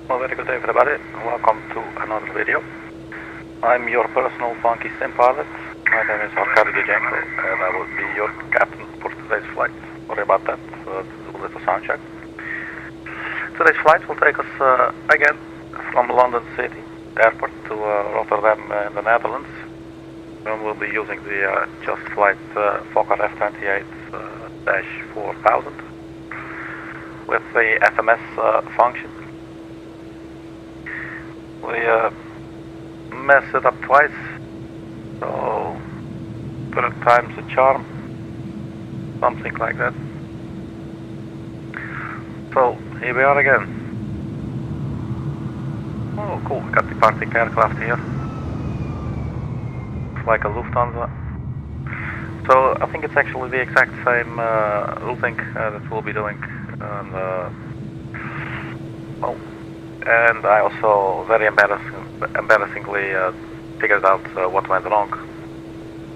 Well, very good day everybody, welcome to another video. I'm your personal funky sim pilot. My name is Arkady Gidzenko and I will be your captain for today's flight. Sorry about that, to do a little sound check. Today's flight will take us again from London City Airport to Rotterdam in the Netherlands. And we'll be using the just flight Fokker F28 -4000 with the FMS function. We messed it up twice, so third time's a charm, something like that. So here we are again. Oh cool, we got departing aircraft here. It's like a Lufthansa. So I think it's actually the exact same routing that we'll be doing. And I also very embarrassingly figured out what went wrong.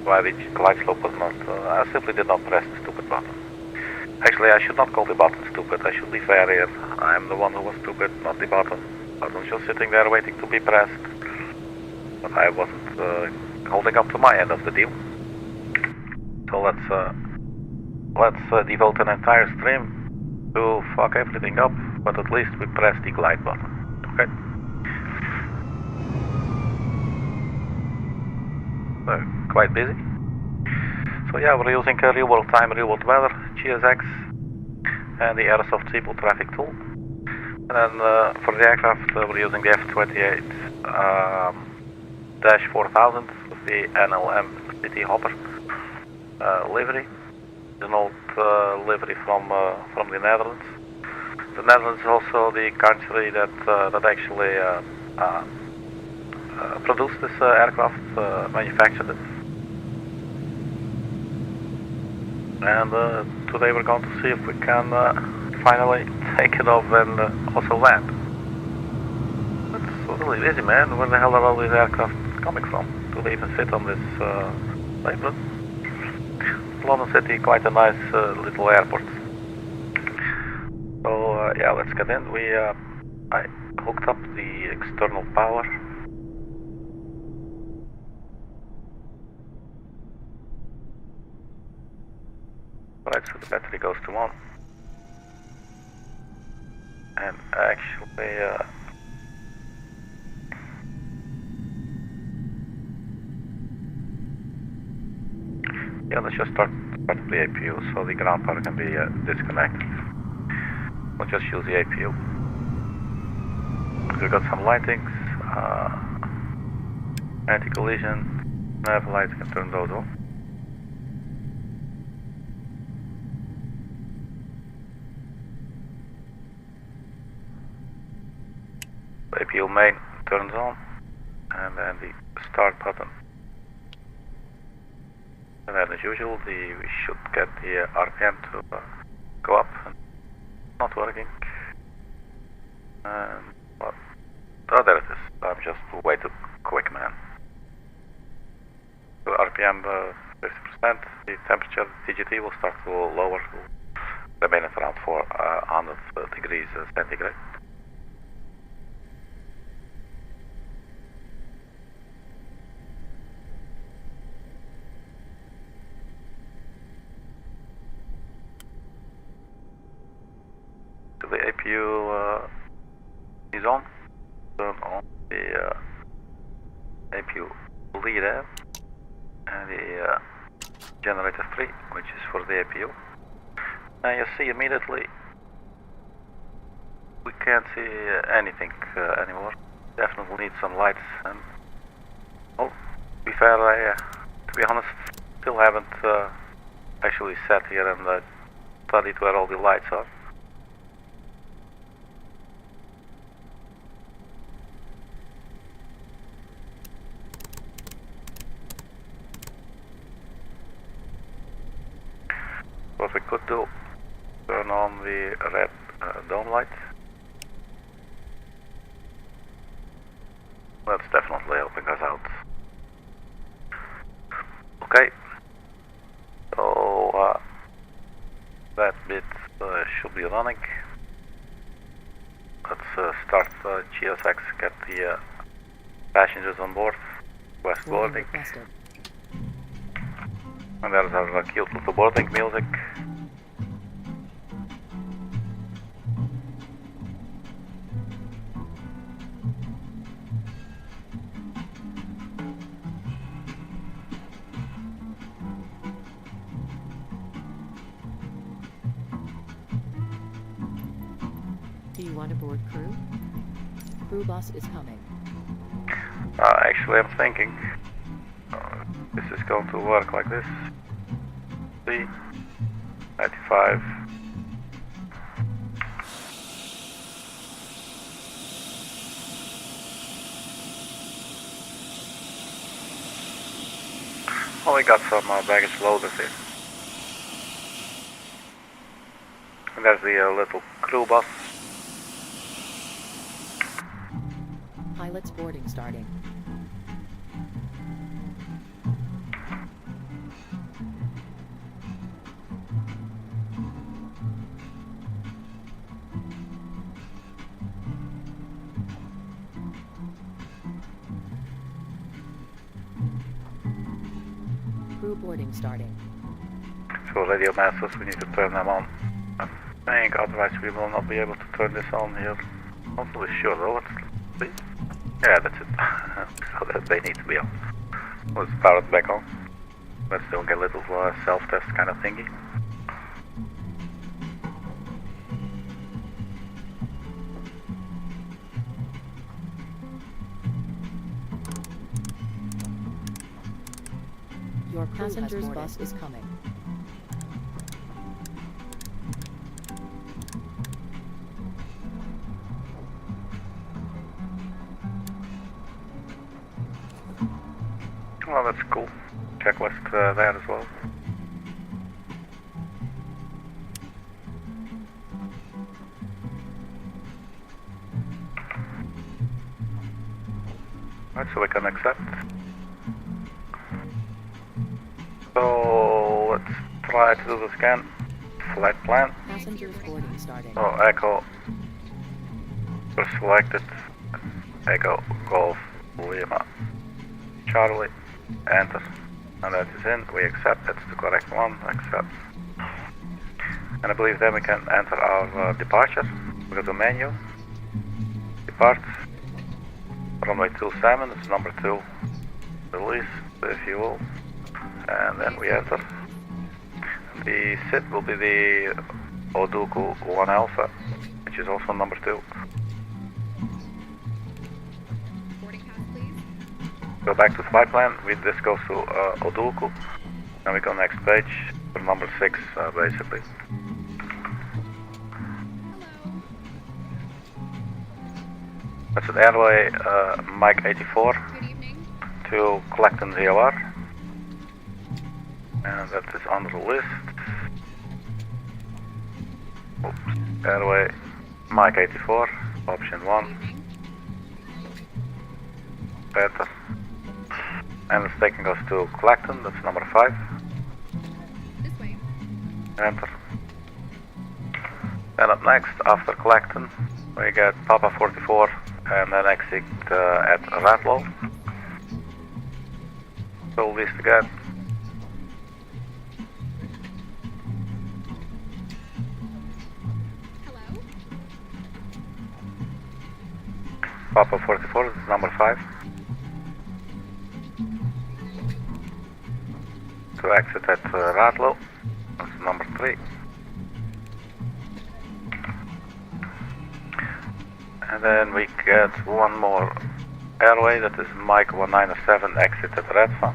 Why the glide slope was not. I simply did not press the stupid button. Actually, I should not call the button stupid. I should be fair here. I'm the one who was stupid, not the button. I was just sitting there waiting to be pressed. But I wasn't holding up to my end of the deal. So let's devote an entire stream to fuck everything up. But at least we pressed the glide button. Okay. So, quite busy. So yeah, we're using real world time, real world weather, GSX, and the Airsoft People traffic tool. And then for the aircraft, we're using the F28 -4000 with the NLM CityHopper livery. It's an old livery from the Netherlands. The Netherlands is also the country that actually produced this aircraft, manufactured it. And today we're going to see if we can finally take it off and also land. It's really busy, man. Where the hell are all these aircraft coming from? Do they even fit on this apron? London City, quite a nice little airport. So yeah, let's get in. I hooked up the external power. Right, so the battery goes to on. And actually, yeah, let's just start the APU so the ground power can be disconnected. We'll just use the APU. We've got some lightings, anti-collision, nav lights, can turn those off. APU main turns on, and then the start button. And then as usual, we should get the RPM to go up. Not working. Well, oh, there it is. I'm just way too quick, man. So RPM 50%, the temperature, TGT will start to lower, will remain at around 400 degrees centigrade. The APU is on. Turn on the APU leader and the generator 3, which is for the APU. Now you see immediately we can't see anything anymore. Definitely need some lights. And well, to be fair, to be honest, still haven't actually sat here and studied where all the lights are. What we could do, turn on the red dome light. That's definitely helping us out. Okay, so that bit should be running. let's start GSX, get the passengers on board, request boarding. And there's our cute little boarding music. Do you want to board crew? Crew bus is coming. Actually, I'm thinking this is going to work like this. See? 95. Oh, we got some baggage loaders here. And there's the little crew bus. Pilot's boarding starting. Crew boarding starting. So radio masters, we need to turn them on. I think otherwise we will not be able to turn this on here. Not really sure though. Let's see. Yeah, that's it. So that they need to be on. Let's power it back on. Let's do a little self-test kind of thingy. Your passenger's bus is coming. Well, that's cool. Checklist there as well. Right, so we can accept. So let's try to do this again. Flight plan. Passengers boarding starting. Oh, Echo. We're selected. Echo Golf Lima Charlie. Enter. And that is in. We accept. That's the correct one. Accept. And I believe then we can enter our departure. We go to menu. Depart. Runway 27. It's number 2. Release the fuel. And then we enter. The SIT will be the ODUKU 1 Alpha, which is also number 2. Go back to flight plan. This goes to ODUKU. And we go next page for number 6, basically. That's an airway Mike 84 to Clacton VOR. And that is on the list. Oops. Airway Mike 84, option 1. Better. And it's taking us to Clacton, that's number 5. This way. Enter. And up next, after Clacton, we get Papa 44 and then exit at RATLO. So this again. Hello? Papa 44, this is number 5. To exit at RATLO, that's number 3. And then we get one more airway, that is Mike 197, exit at REDFA.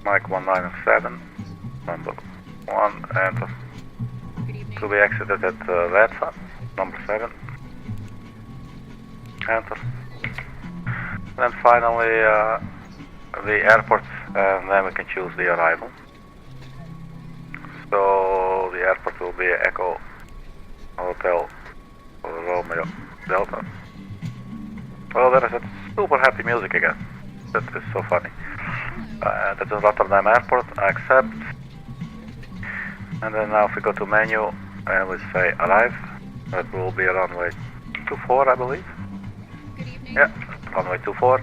Mike 197, number 1, enter. Good evening. To be exited at REDFA, number 7. Enter. Then finally the airport, and then we can choose the arrival. So the airport will be Echo Hotel Romeo Delta. Well, there is a super happy music again. That is so funny. That is Rotterdam Airport, accept. And then now if we go to menu and we say arrive, that will be runway 24, I believe. Good evening. Yeah, runway 24.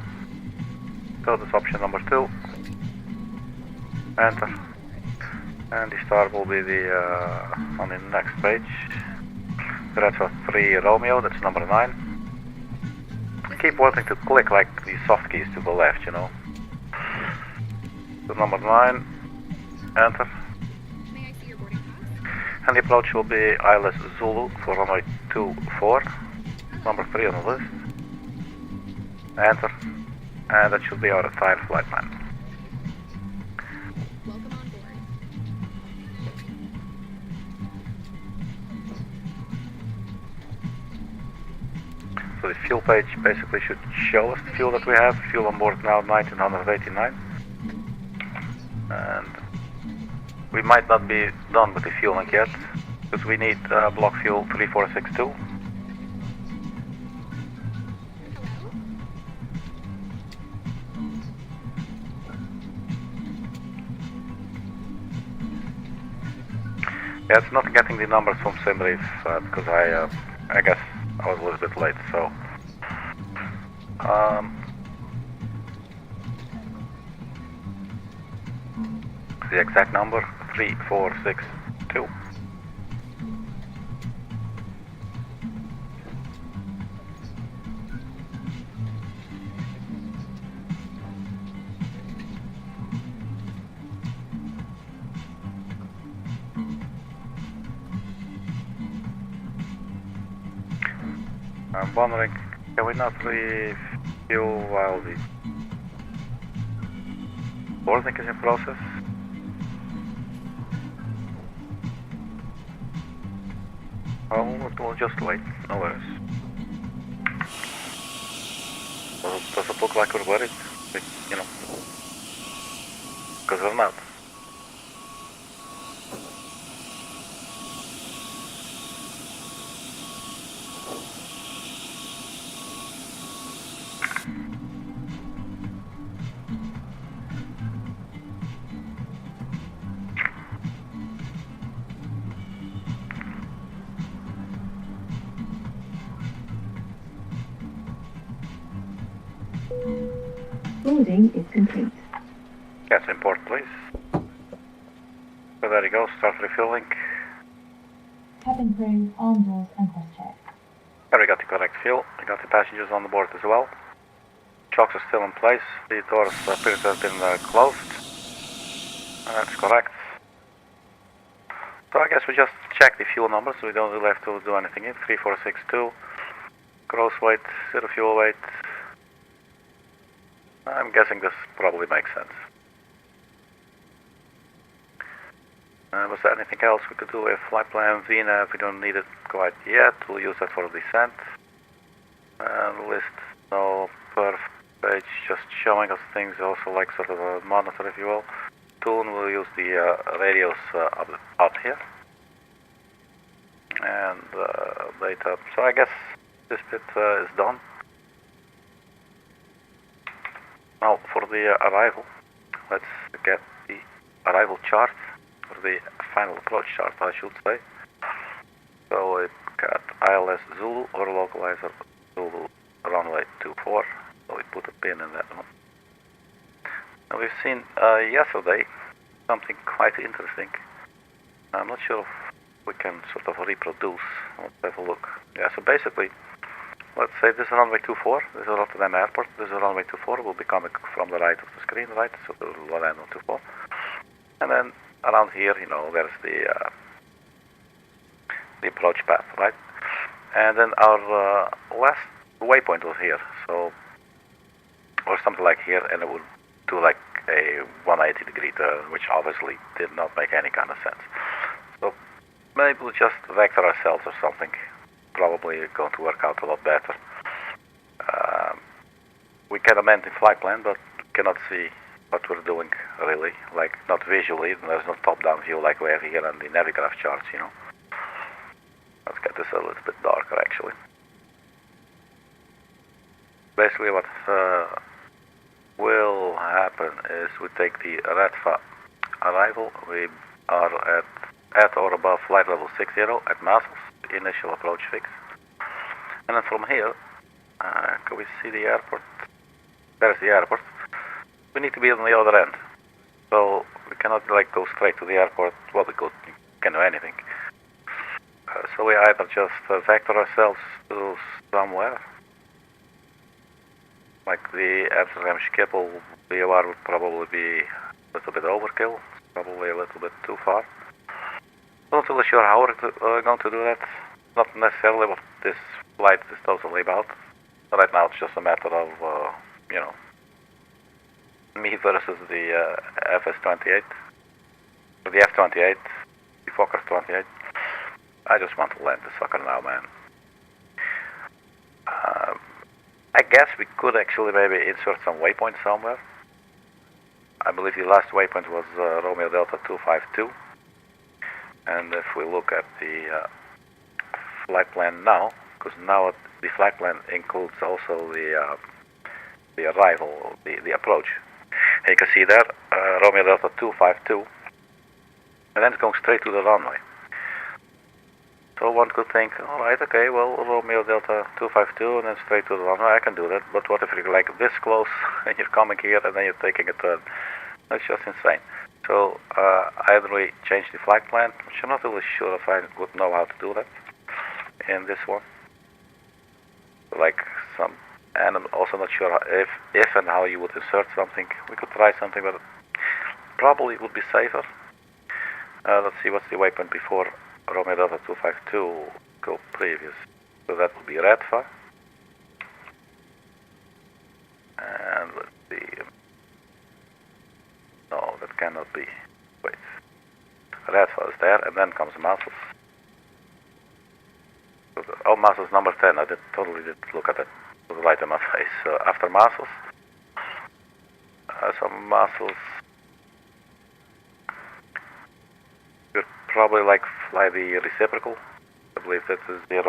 So that's option number 2. Enter. And the start will be the on the next page. REDFA 3 Romeo, that's number 9. Keep wanting to click like the soft keys to the left, you know. So number 9, enter. May I see your boarding pass? And the approach will be ILS Zulu for runway 24, number 3 on the list. Enter. And that should be our entire flight plan. Welcome on board. So the fuel page basically should show us the fuel that we have. Fuel on board now 1989. And we might not be done with the fueling yet, because we need block fuel 3462. Hello? Yeah, it's not getting the numbers from Simbrief because I guess I was a little bit late, so the exact number 3462. I'm wondering, can we not refuel while the boarding is in process? Oh, we'll just wait, no worries. Does it look like we're worried? You know, because we're not. Boarding is complete. Yes, import please. So there you go, start refueling. Cabin crew, arm doors and cross-check. There we got the correct fuel. We got the passengers on the board as well. Chocks are still in place. The doors appear to have been closed. That's correct. So I guess we just check the fuel numbers. We don't really have to do anything in. 3462. Gross weight, zero fuel weight. I'm guessing this probably makes sense. Was there anything else we could do with flight plan VNAV? We don't need it quite yet. We'll use that for the descent. List no per page, just showing us things, also like sort of a monitor, if you will. Tune, we'll use the radios out here. And data. So I guess this bit is done. Now for the arrival, let's get the arrival chart, or the final approach chart I should say. So we got ILS Zulu or localizer Zulu runway 24, so we put a pin in that one. Now we've seen yesterday something quite interesting. I'm not sure if we can sort of reproduce. Let's have a look. Yeah, so basically, let's say this is runway 24, this is Rotterdam Airport, this is runway 24, will be coming from the right of the screen, right? So this is runway 24. And then around here, you know, there's the approach path, right? And then our last waypoint was here, so, or something like here, and it would do like a 180 degree turn, which obviously did not make any kind of sense. So maybe we'll just vector ourselves or something. Probably going to work out a lot better. We can amend the flight plan, but cannot see what we're doing really, like not visually. There's no top-down view like we have here on the Navigraph charts, you know. Let's get this a little bit darker actually. Basically what will happen happen is we take the REDFA arrival. We are at or above flight level 60 at Mazels, initial approach fix. And then from here, can we see the airport? There's the airport. We need to be on the other end. So we cannot like go straight to the airport. Well, we can do anything. So we either just vector ourselves to somewhere. Like the Amsterdam Schiphol VOR would probably be a little bit overkill. Probably a little bit too far. Not really sure how we're going to do that. Not necessarily what this flight is totally about. Right now it's just a matter of, you know, me versus the FS28. The F28, the Fokker 28. I just want to land this sucker now, man. I guess we could actually maybe insert some waypoints somewhere. I believe the last waypoint was Romeo Delta 252. And if we look at the flight plan now, because now the flight plan includes also the arrival, the approach. And you can see there, Romeo Delta 252, and then it's going straight to the runway. So one could think, alright, okay, well, Romeo Delta 252 and then straight to the runway, I can do that. But what if you're like this close and you're coming here and then you're taking a turn? That's just insane. So either we change the flight plan, which I'm not really sure if I would know how to do that in this one. Like and I'm also not sure if and how you would insert something. We could try something, but probably it would be safer. Let's see what's the waypoint before Romeo Delta 252 go previous. So that would be REDFA. And let's see. No, that cannot be. Wait. REDFA is there, and then comes Mazels. Oh, Mazels number 10. I totally did look at it. It was light in my face. So after Mazels, some Mazels. You'd probably like fly the reciprocal. I believe that is 054,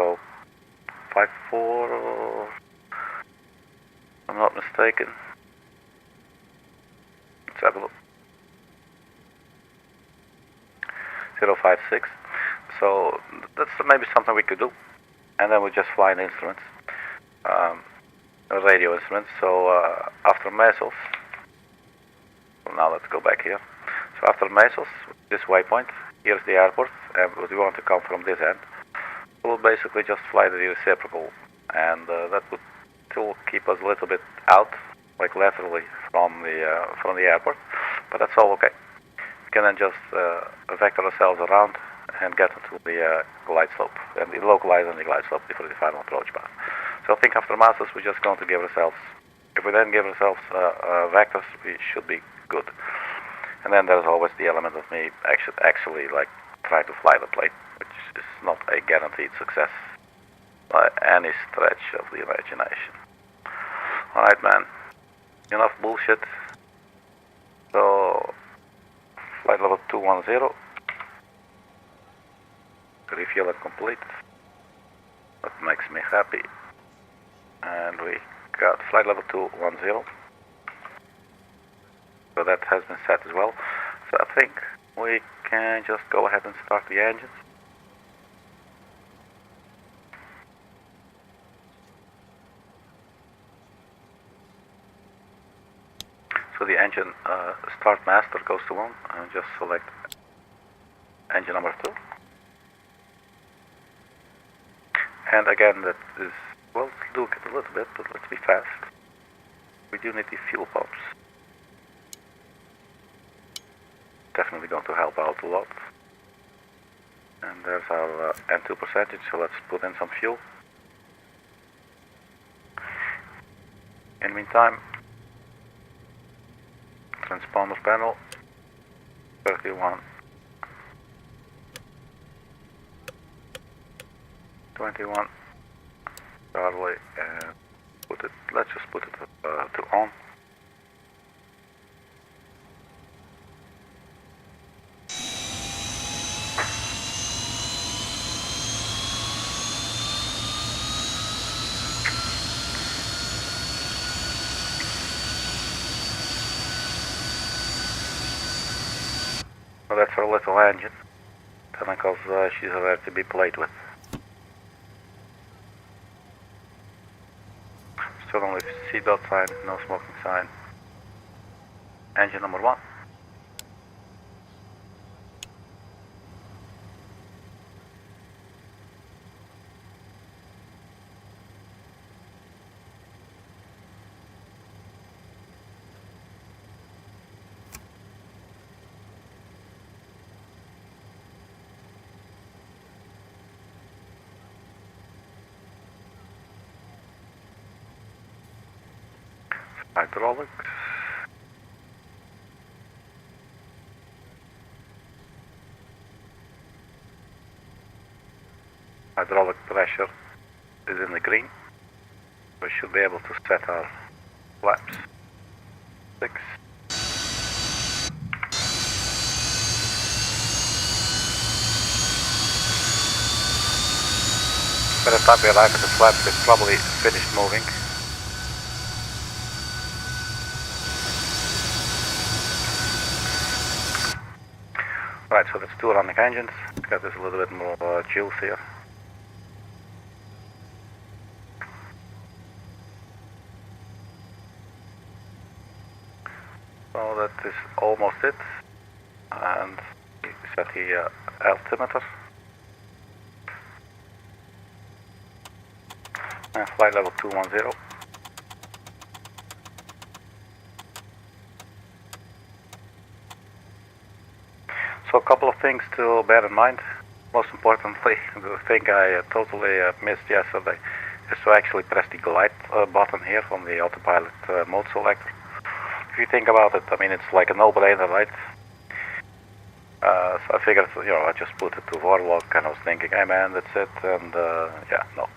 or if I'm not mistaken. Let's have a look. 056. So that's maybe something we could do. And then we just fly in instruments, radio instruments. So after Mazels, well, now let's go back here. So after Mazels, this waypoint, here's the airport, and we want to come from this end. We'll basically just fly the reciprocal, and that would still keep us a little bit out, like laterally from the airport, but that's all okay. We can then just vector ourselves around and get into the glide slope, and localize on the glide slope before the final approach path. So I think after Masters we're just going to give ourselves, if we then give ourselves vectors, we should be good. And then there's always the element of me actually like try to fly the plane, which is not a guaranteed success by any stretch of the imagination. Alright, man, enough bullshit. So flight level 210, refuel it complete. That makes me happy. And we got flight level 210. So that has been set as well. So I think we can just go ahead and start the engines. So the engine start master goes to 1, and just select engine number 2. And again, that is, well, let's do it a little bit, but let's be fast. We do need the fuel pumps. Definitely going to help out a lot. And there's our N2 percentage, so let's put in some fuel. In the meantime, transponder panel 31, 21, Charlie, and let's just put it to on. That's our little engine. Because she's ready to be played with. Still only seatbelt sign, no smoking sign. Engine number 1. Hydraulics. Hydraulic pressure is in the green. We should be able to set our flaps. 6. By the time we arrive at the flaps, it's probably finished moving. Right, so that's 2 running engines. Let's get this a little bit more juice here. So that is almost it. And set the altimeter. And flight level 210. So a couple of things to bear in mind. Most importantly, the thing I totally missed yesterday is to actually press the glide button here on the autopilot mode selector. If you think about it, I mean, it's like a no-brainer, right? So I figured, I just put it to Warlock and I was thinking, hey man, that's it, and yeah, no,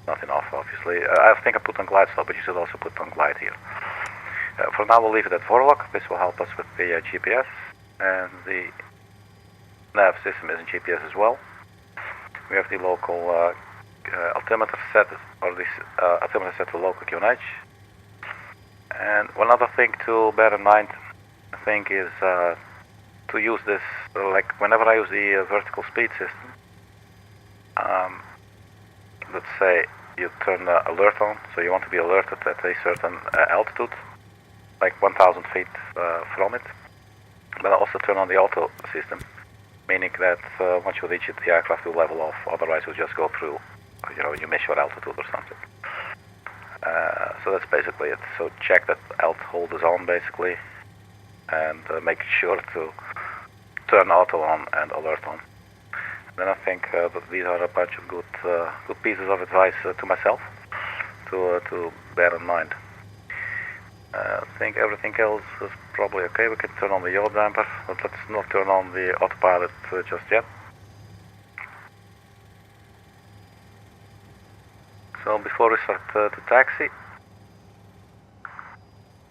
not enough, obviously. I think I put on glide stop, but you should also put on glide here. For now, we'll leave it at Warlock. This will help us with the GPS, and the nav system is in GPS as well. We have the local altimeter set, or this altimeter set to local QNH. And one other thing to bear in mind, I think, is to use this, like whenever I use the vertical speed system, let's say you turn alert on, so you want to be alerted at a certain altitude, like 1,000 feet from it, but also turn on the auto system, meaning that once you reach it, the aircraft will level off, otherwise you'll just go through, you miss your altitude or something. So that's basically it. So check that alt hold is on basically, and make sure to turn auto on and alert on. And then I think that these are a bunch of good pieces of advice to myself to bear in mind. I think everything else is probably okay. We can turn on the yaw damper, but let's not turn on the autopilot just yet. So before we start to taxi,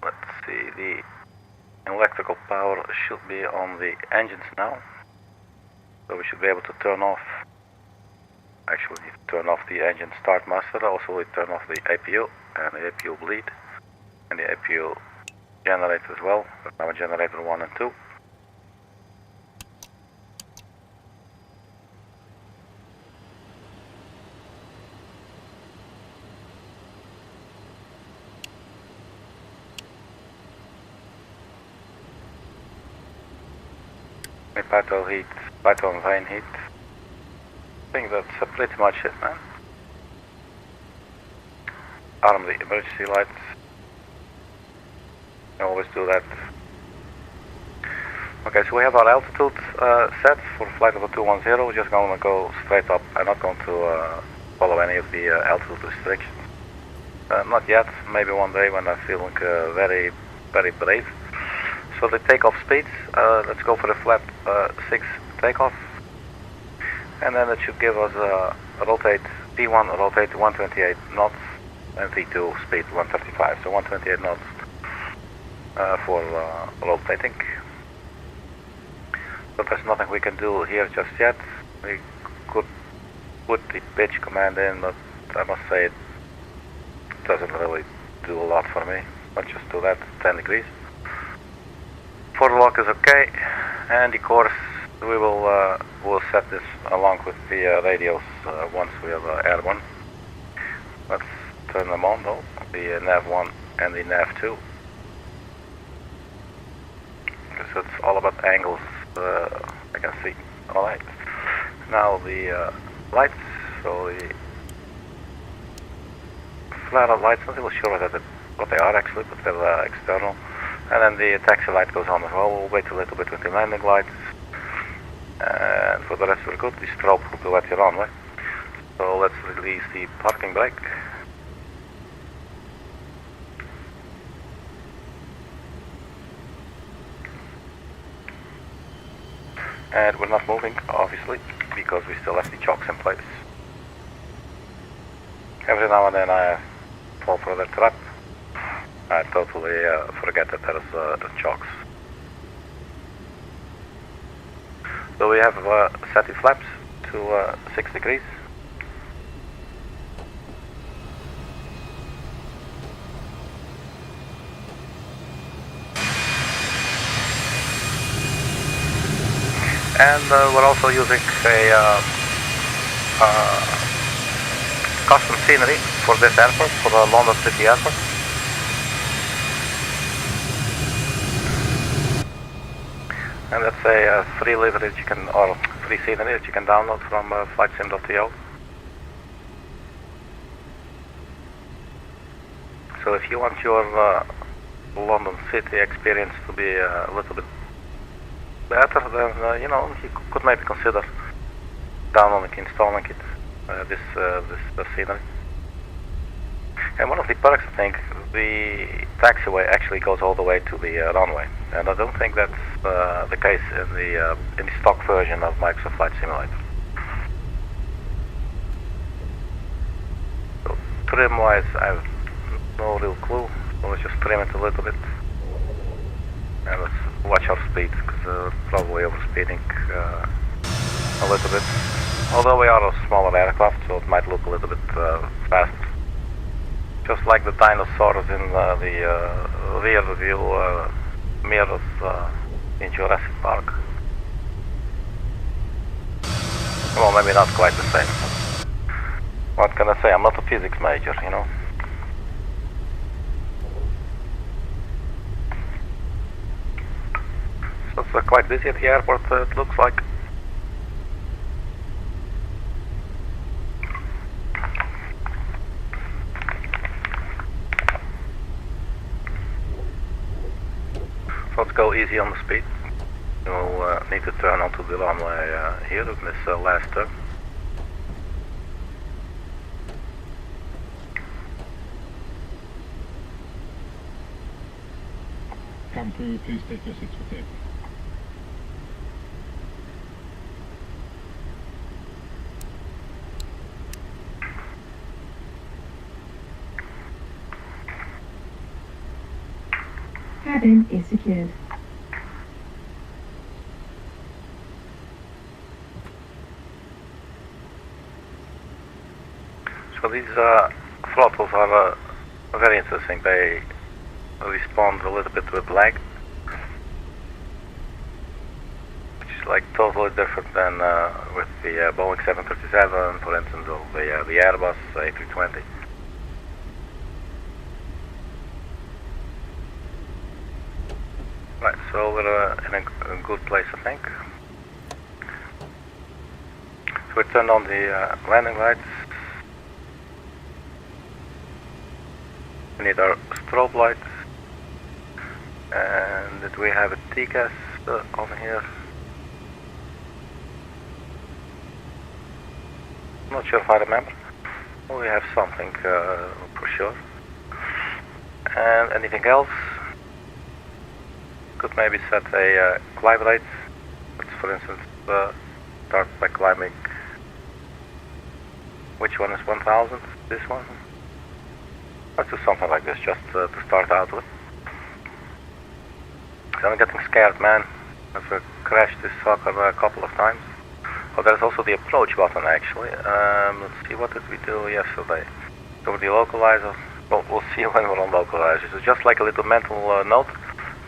let's see, the electrical power should be on the engines now. So we should be able to turn off, actually need to turn off the engine start master, also we turn off the APU and the APU bleed, and the APU generator as well. There's now a generator 1 and 2. Battle heat, battle and vane heat. I think that's pretty much it, man. Arm the emergency lights. I always do that. Okay, so we have our altitude set for flight level 210. We're just going to go straight up. I'm not going to follow any of the altitude restrictions. Not yet. Maybe one day when I'm feeling very, very brave. So the takeoff speeds, let's go for the flap 6 takeoff, and then it should give us rotate P1 rotate 128 knots and P2 speed 135, so 128 knots for rotating. So there's nothing we can do here just yet. We could put the pitch command in, but I must say it doesn't really do a lot for me. Let's just do that, 10 degrees. Forward lock is okay, and the course We will we'll set this along with the radios once we have airborne. Let's turn them on though, the nav1 and the nav2. Because it's all about angles, I can see. Alright. Now the lights, so the flare out lights, not really sure what they are actually, but they're external. And then the taxi light goes on as well. We'll wait a little bit with the landing lights. And for the rest we're good. The strobe will go at your runway. So let's release the parking brake. And we're not moving, obviously, because we still have the chocks in place. Every now and then I fall for that trap. I totally forget that there's chocks. So we have set the flaps to 6 degrees. And we're also using a custom scenery for this airport, for the London City Airport. And that's a free livery that you can, or free scenery that you can download from flightsim.to. So if you want your London City experience to be a little bit better, then you know, you could maybe consider downloading, installing it, this scenery. And one of the perks, I think, the taxiway actually goes all the way to the runway, and I don't think that's the case in the stock version of Microsoft Flight Simulator. So trim-wise, I have no real clue. So let's just trim it a little bit, and let's watch our speed, because we're probably overspeeding a little bit. Although we are a smaller aircraft, so it might look a little bit faster. Just like the dinosaurs in the rear view mirrors in Jurassic Park. Well, maybe not quite the same. What can I say? I'm not a physics major, you know. So it's quite busy at the airport, it looks like. Let's go easy on the speed. We'll need to turn onto the runway here in this last turn. Come through, please take your seats for takeoff. Cabin is secured. So these throttles are very interesting. They respond a little bit with lag, which is like totally different than with the Boeing 737, for instance, or the Airbus A320. Right, so we're in a good place, I think. So we turned on the landing lights. We need our strobe lights. And did we have a TCAS on here? Not sure if I remember. We have something for sure. And anything else? Could maybe set a climb rate. Let's, for instance, start by climbing. Which one is 1000? This one? Let's do something like this, just to start out with. I'm getting scared, man. I've crashed this sucker a couple of times. Oh, there's also the approach button, actually. Let's see, what did we do yesterday? So the localizer, well, we'll see when we're on localizer. So just like a little mental note,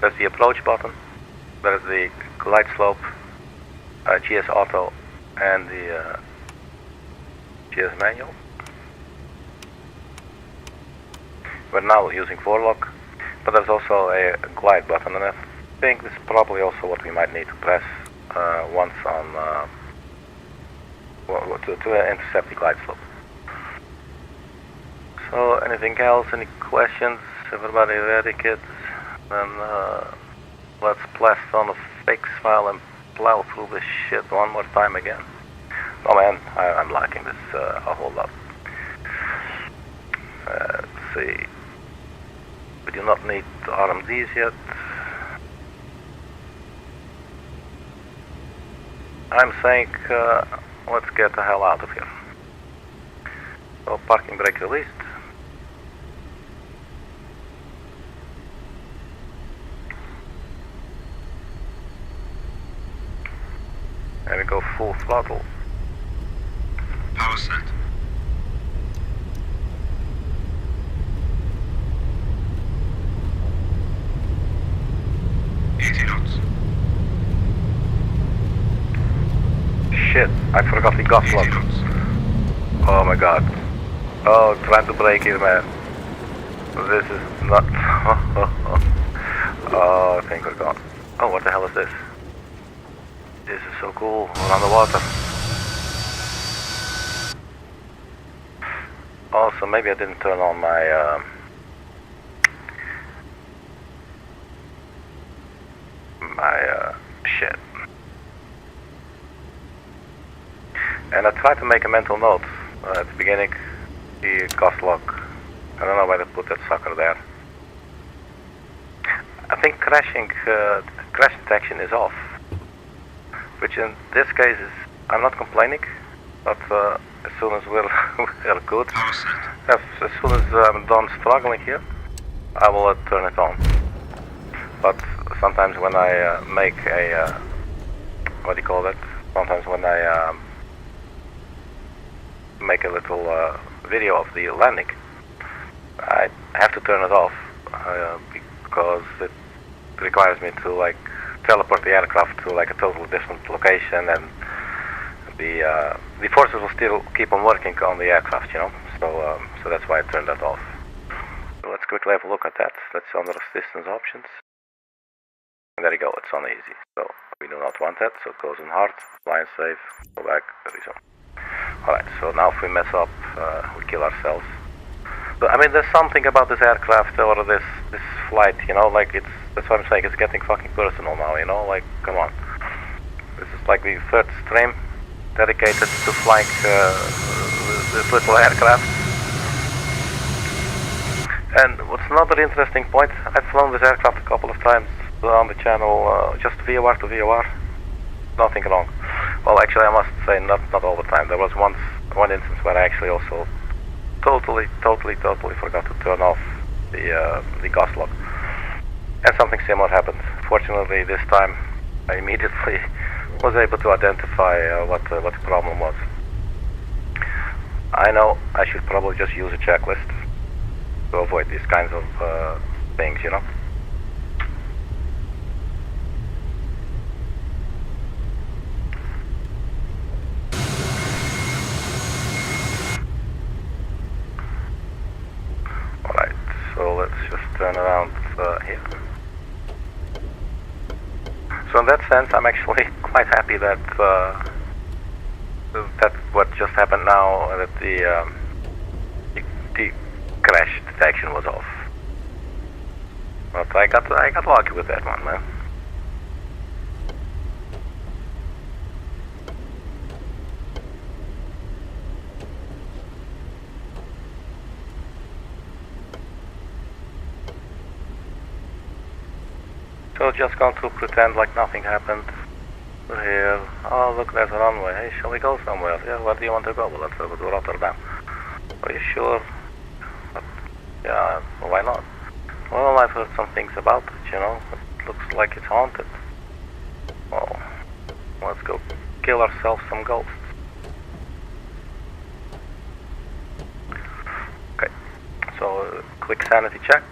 there's the approach button, there's the glide slope, GS Auto and the GS Manual. We're now using Forlock, but there's also a glide button, and I think this is probably also what we might need to press once on to intercept the glide slope. So anything else, any questions? Everybody ready, kids? Then let's blast on the fix file and plow through this shit one more time again. Oh man, I'm liking this a whole lot. Let's see. We do not need RMDs yet. I'm saying let's get the hell out of here. So parking brake released. And we go full throttle. Power set. Shit, I forgot the gas lock. Oh my god. Oh, trying to brake here, man. This is not... Oh, I think we're gone. Oh, what the hell is this? This is so cool. We're on the water. Also, maybe I didn't turn on my... shit. And I tried to make a mental note at the beginning, the gas lock. I don't know why they put that sucker there. I think crash detection is off, which in this case is, I'm not complaining, but as soon as we're good, as soon as I'm done struggling here, I will turn it on. But sometimes when I make a, what do you call that? Sometimes when I make a little video of the landing, I have to turn it off because it requires me to like teleport the aircraft to like a totally different location, and the forces will still keep on working on the aircraft, you know. So that's why I turned that off. So let's quickly have a look at that. That's under assistance options. And there you go, it's on easy. So we do not want that, so it goes in hard, flying safe, go back, release on. Alright, so now if we mess up, we kill ourselves. But I mean, there's something about this aircraft or this flight, you know, like that's what I'm saying, it's getting fucking personal now, you know, like, come on. This is like the third stream dedicated to flying this little aircraft. And what's another interesting point, I've flown this aircraft a couple of times on the channel, just VOR to VOR, nothing wrong. Well, actually, I must say not all the time. There was one instance where I actually also totally forgot to turn off the gas lock, and something similar happened. Fortunately, this time I immediately was able to identify what the problem was. I know I should probably just use a checklist to avoid these kinds of things, you know. Alright, so let's just turn around here. So in that sense, I'm actually quite happy that that what just happened now, that the crash detection was off. But I got lucky with that one, man. So just going to pretend like nothing happened. We're here. Oh, look, there's a runway. Hey, shall we go somewhere? Yeah, where do you want to go? Well, let's go to Rotterdam. Are you sure? But, yeah, well, why not? Well, I've heard some things about it, you know. It looks like it's haunted. Well, let's go kill ourselves some ghosts. Okay, so quick sanity check.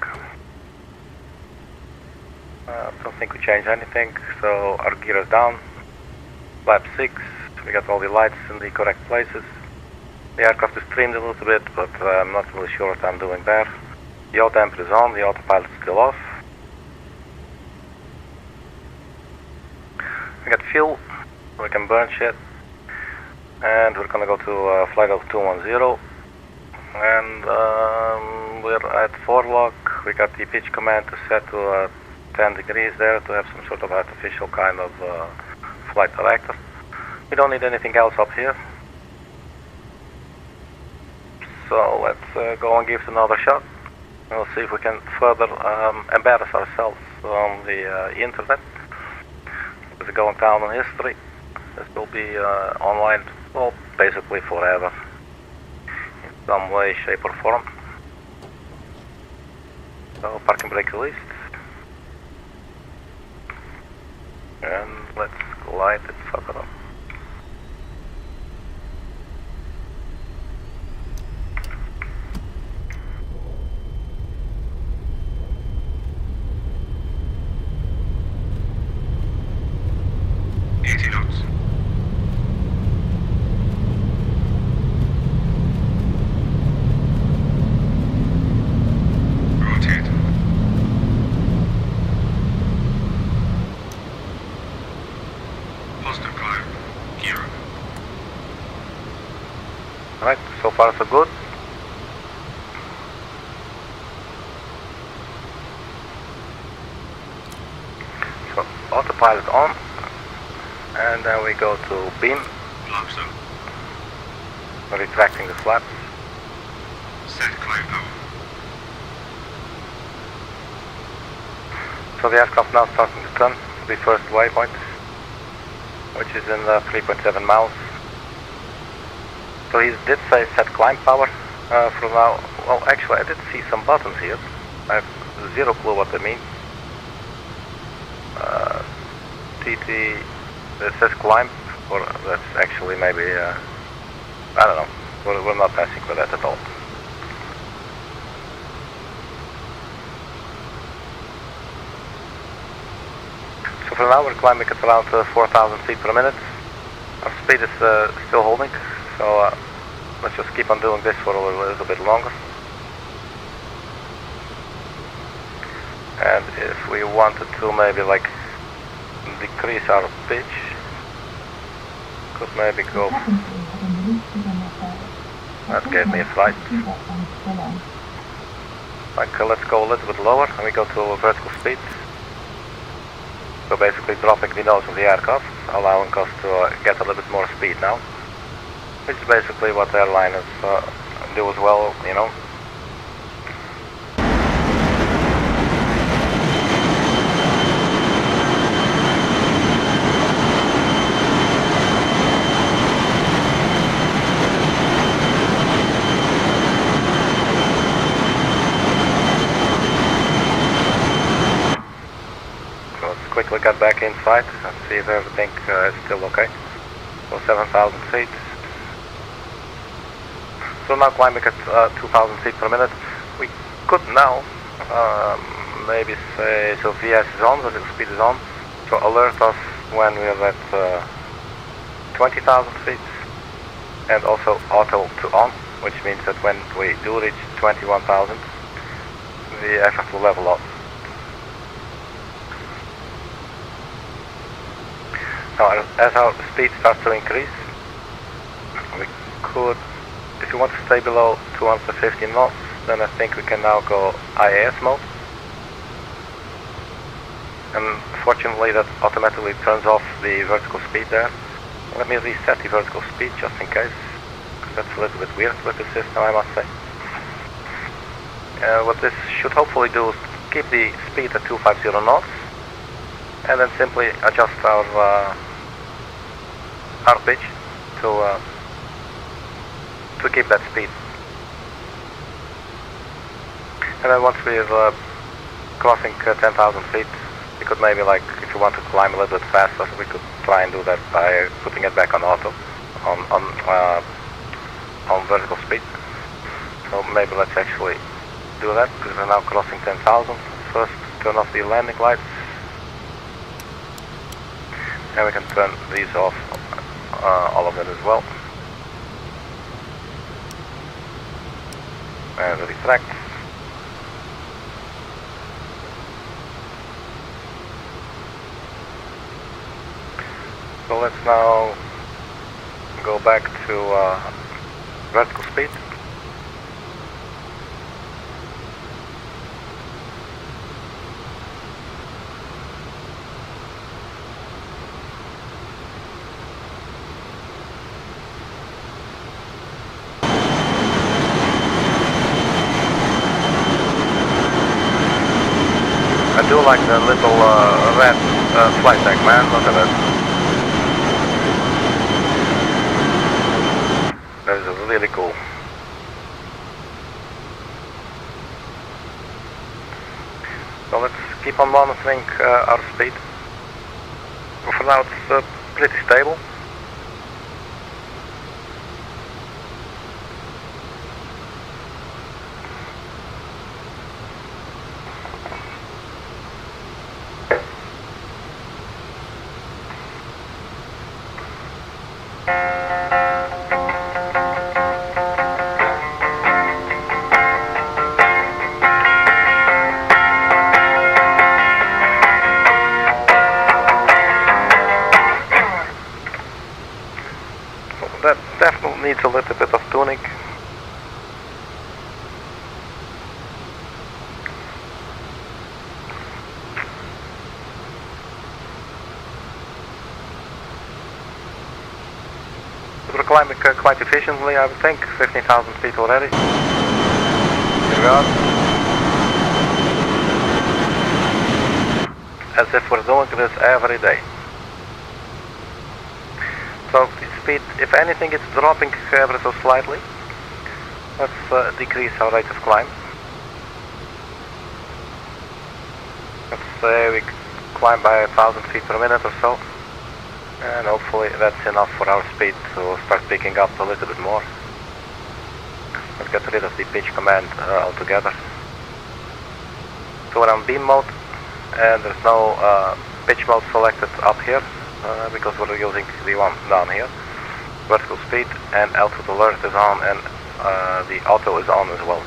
Don't think we changed anything, so our gear is down. flap 6. We got all the lights in the correct places. The aircraft is trimmed a little bit, but I'm not really sure what I'm doing there. The yaw damper is on, the autopilot is still off. We got fuel, we can burn shit. And we're gonna go to flight level 210. And we're at 4 log. We got the pitch command to set to 10 degrees there to have some sort of artificial kind of flight director. We don't need anything else up here. So let's go and give it another shot. We'll see if we can further embarrass ourselves on the internet. We're going down on history. This will be online, well, basically forever. In some way, shape or form. So parking brake released. And let's glide it further up. Alright, so far so good. So autopilot on, and then we go to beam. Flaps up. Retracting the flaps. Set climb power. So the aircraft now starting to turn to the first waypoint, which is in 3.7 miles. So he did say set climb power for now. Well, actually I did see some buttons here. I have zero clue what they mean. TT, it says climb, or that's actually maybe, I don't know. We're not messing with that at all. So for now we're climbing at around 4,000 feet per minute. Our speed is still holding. So let's just keep on doing this for a little bit longer. And if we wanted to maybe like decrease our pitch, could maybe go. That gave me a fright. Like let's go a little bit lower and we go to vertical speed. So basically dropping the nose of the aircraft, allowing us to get a little bit more speed now. Which is basically what airliners do as well, you know. So let's quickly get back inside and see if everything is still okay. So 7,000 feet. So now climbing at 2,000 feet per minute. We could now maybe say, so VS is on, vertical speed is on, so alert us when we're at 20,000 feet, and also auto to on, which means that when we do reach 21,000, the aircraft will level up. Now as our speed starts to increase, we could, if you want to stay below 250 knots, then I think we can now go IAS mode. And fortunately that automatically turns off the vertical speed there. Let me reset the vertical speed just in case, because that's a little bit weird with the system, I must say. What this should hopefully do is keep the speed at 250 knots, and then simply adjust our pitch to keep that speed. And then once we're crossing 10,000 feet, we could maybe, like, if you want to climb a little bit faster, we could try and do that by putting it back on auto, on vertical speed. So maybe let's actually do that, because we're now crossing 10,000. First turn off the landing lights, And we can turn these off, all of them as well. And retract. So let's now go back to vertical speed. I do like the little red flight deck, man. Look at that. That is really cool. So let's keep on monitoring our speed. For now it's pretty stable. That definitely needs a little bit of tuning. We're climbing quite efficiently, I would think. 15,000 feet already. Here we are. As if we're doing this every day. So the speed, if anything, it's dropping ever so slightly. Let's decrease our rate of climb. Let's say we climb by 1,000 feet per minute or so. And hopefully that's enough for our speed to start picking up a little bit more. Let's get rid of the pitch command altogether. So we're on beam mode, and there's no pitch mode selected up here. Because we're using the one down here. Vertical speed and altitude alert is on, and the auto is on as well.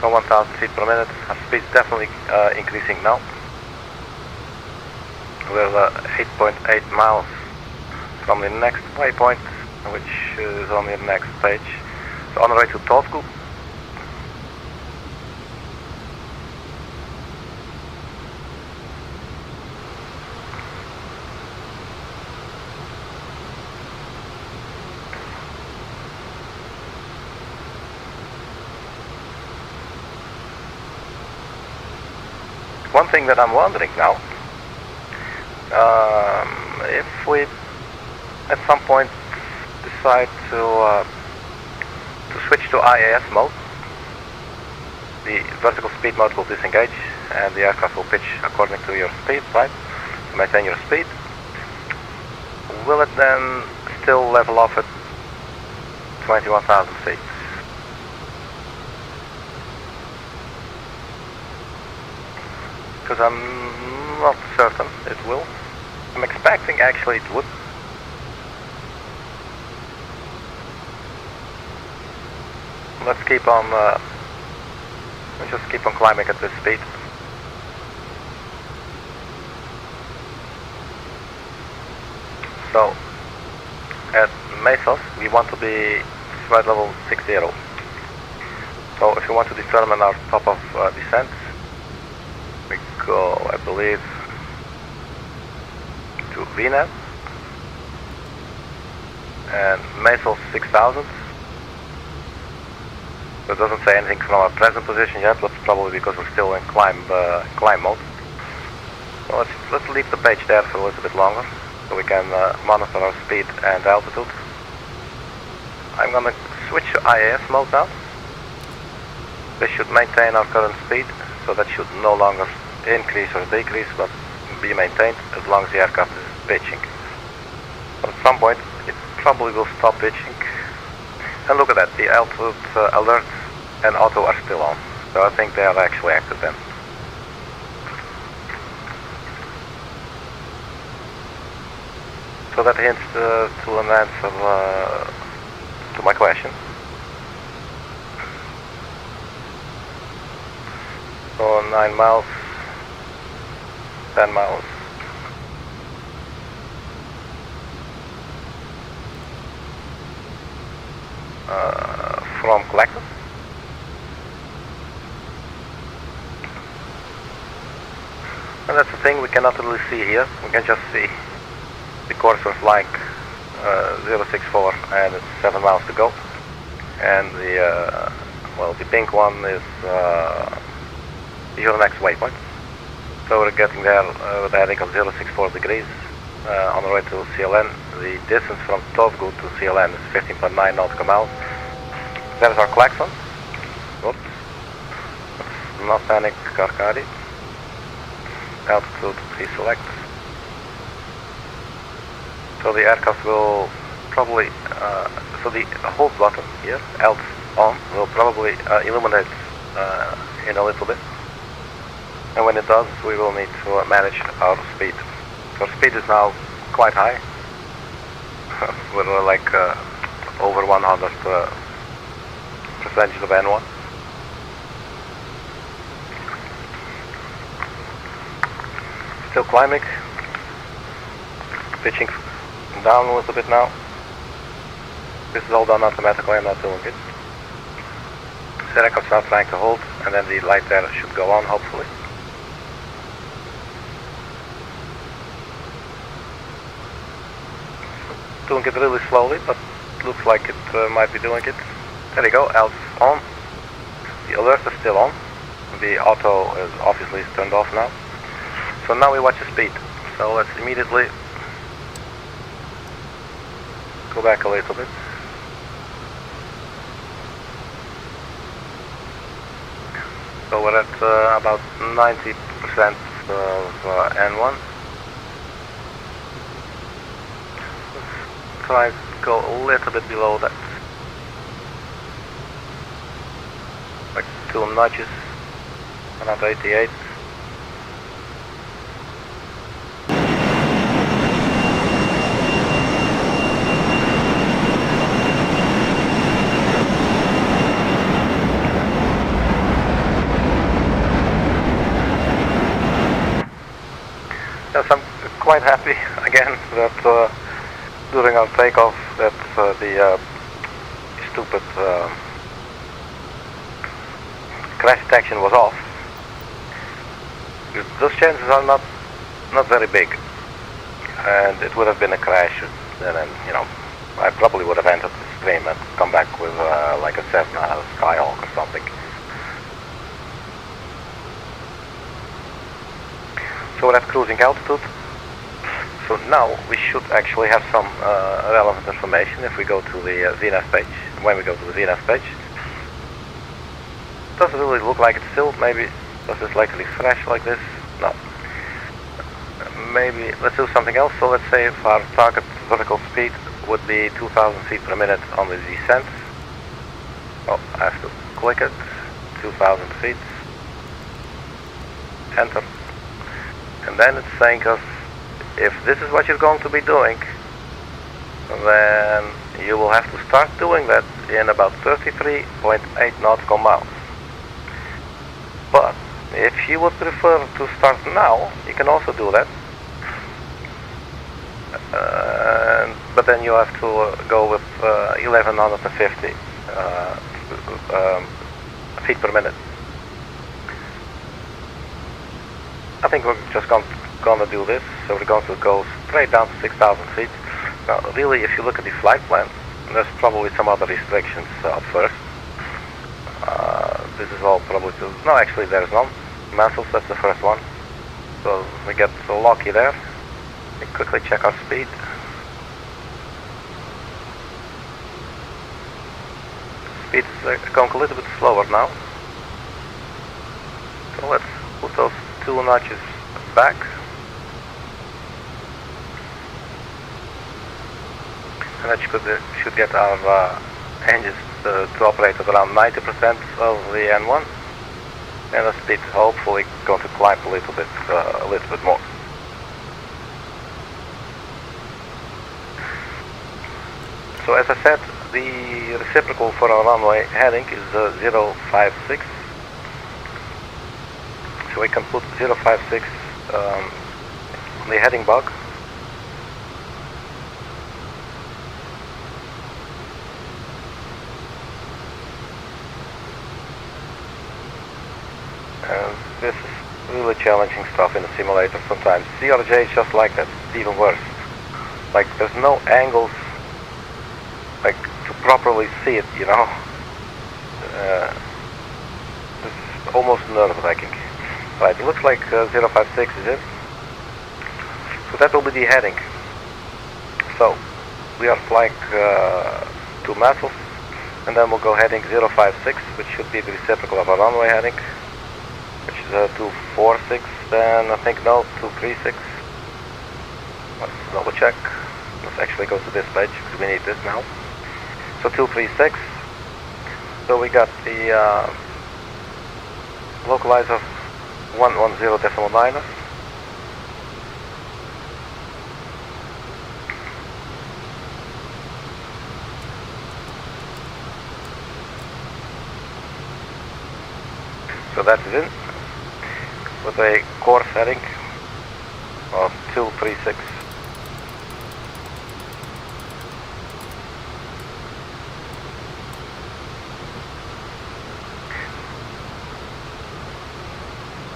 So 1,000 feet per minute. Our speed is definitely increasing now. We're 8.8 miles from the next waypoint, which is on the next page. So on the way to ODUKU. One thing that I'm wondering now, if we at some point decide to switch to IAS mode, the vertical speed mode will disengage and the aircraft will pitch according to your speed, right? To maintain your speed. Will it then still level off at 21,000 feet? Because I'm not certain it will. I'm expecting actually it would. Let's keep on, let's just keep on climbing at this speed. So, at Mesos, we want to be flight level 60. So if you want to determine our top of descent, we go, I believe, to VNAV and Mesos 6000. So it doesn't say anything from our present position yet, but probably because we're still in climb mode. So let's leave the page there for a little bit longer, so we can monitor our speed and altitude. I'm gonna switch to IAS mode now. This should maintain our current speed, so that should no longer increase or decrease, but be maintained as long as the aircraft is pitching. But at some point, it probably will stop pitching. And look at that, the altitude alert and auto are still on. So I think they are actually active then. So that hints to an answer to my question. So 9 miles, 10 miles. From collector. And that's the thing, we cannot really see here. We can just see the cursor flying 064 and it's 7 miles to go. And the, well, the pink one is your next waypoint. So we're getting there with a heading of 064 degrees on the way to CLN. The distance from ODUKU to CLN is 15.9 nautical miles. There's our klaxon. Oops. Let's not panic, Arkady. Altitude pre-select. So the aircraft will probably, so the hold button here, alt on, will probably illuminate in a little bit. And when it does, we will need to manage our speed. Our speed is now quite high. We're like over 100 percentage of N1. Still climbing. Pitching down a little bit now. This is all done automatically, I'm not doing it. The aircraft's now trying to hold, and then the light there should go on, hopefully. Doing it really slowly, but looks like it might be doing it. There you go, L's on. The alert is still on. The auto is obviously turned off now. So now we watch the speed. So let's immediately go back a little bit. So we're at about 90% of N1. Let's try to go a little bit below that. Like 2 notches, around 88. Yes, I'm quite happy again that during our takeoff that the stupid crash detection was off. Those chances are not very big, and it would have been a crash. Then you know, I probably would have entered the stream and come back with like a Cessna Skyhawk or something. So we're at cruising altitude. So now we should actually have some relevant information if we go to the VNAV page. When we go to the VNAV page, doesn't really look like it's still. Maybe does this like refresh like this? No. Maybe let's do something else. So let's say if our target vertical speed would be 2,000 feet per minute on the descent. Oh, I have to click it. 2,000 feet. Enter. And then it's saying us, if this is what you're going to be doing, then you will have to start doing that in about 33.8 nautical miles. But if you would prefer to start now, you can also do that. But then you have to go with 1150 feet per minute. I think we're just gonna do this, so we're going to go straight down to 6,000 feet. Now, really, if you look at the flight plan, there's probably some other restrictions at first. This is all probably no, actually there's none. Massive, that's the first one. So we get so lucky there. We quickly check our speed. Speed is going a little bit slower now. So let's put those 2 notches back. And that should get our engines to operate at around 90% of the N1. And the speed hopefully going to climb a little bit more. So as I said, the reciprocal for our runway heading is 056. So we can put 056 on the heading bug. And this is really challenging stuff in the simulator sometimes. CRJ is just like that, it's even worse. Like there's no angles like to properly see it, you know. This is almost nerve-wracking. Right, it looks like 056 is it. So that will be the heading. So we are flying 2 miles, and then we'll go heading 056, which should be the reciprocal of our runway heading, which is 246. Then I think no, 236. Let's double check. Let's actually go to this page because we need this now. So 236. So we got the localizer 110.9. So that's in with a course heading of 236.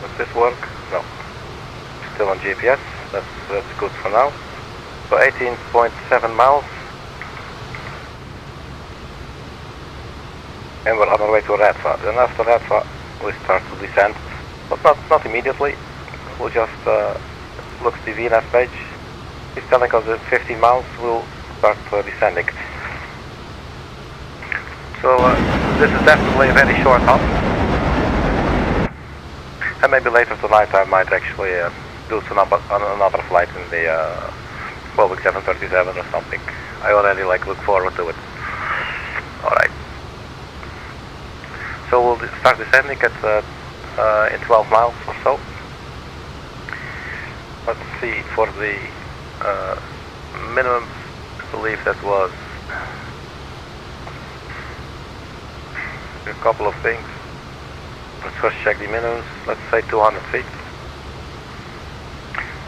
Does this work? No. Still on GPS. That's good for now. So 18.7 miles. And we're on our way to REDFA. Then after REDFA we start to descend. But not immediately. We'll just look at the VNAV page. He's telling us that 15 miles we'll start descending. So this is definitely a very short hop. And maybe later tonight I might actually do another flight in the Boeing 737 or something. I already look forward to it. Alright. So we'll start descending at in 12 miles or so. Let's see, for the minimum, I believe that was a couple of things. Let's first check the minimums. Let's say 200 feet.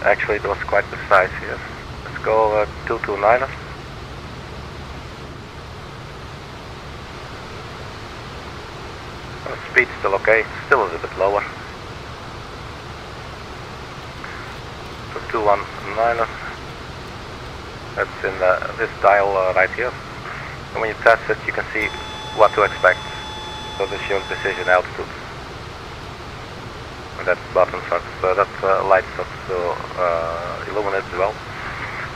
Actually, it was quite precise here. Let's go 229. Speed still okay. Still a little bit lower. So 219. That's in this dial right here. And when you test it, you can see what to expect. So this shows decision altitude. And that button starts, that light starts to illuminate as well.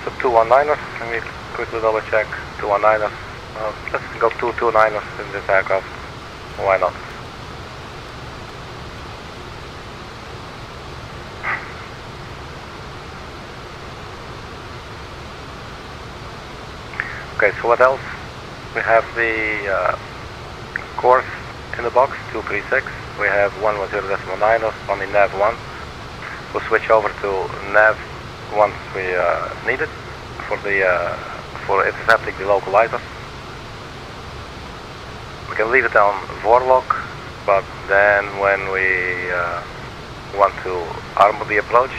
So 219ers, let me quickly double check. 219ers, let's go 229ers in this aircraft. Why not? Okay, so what else? We have the course in the box, 236. We have 110.9 on the nav 1. We'll switch over to nav once we need it for intercepting the localizer. We can leave it on Vorlog, but then when we want to armor the approach,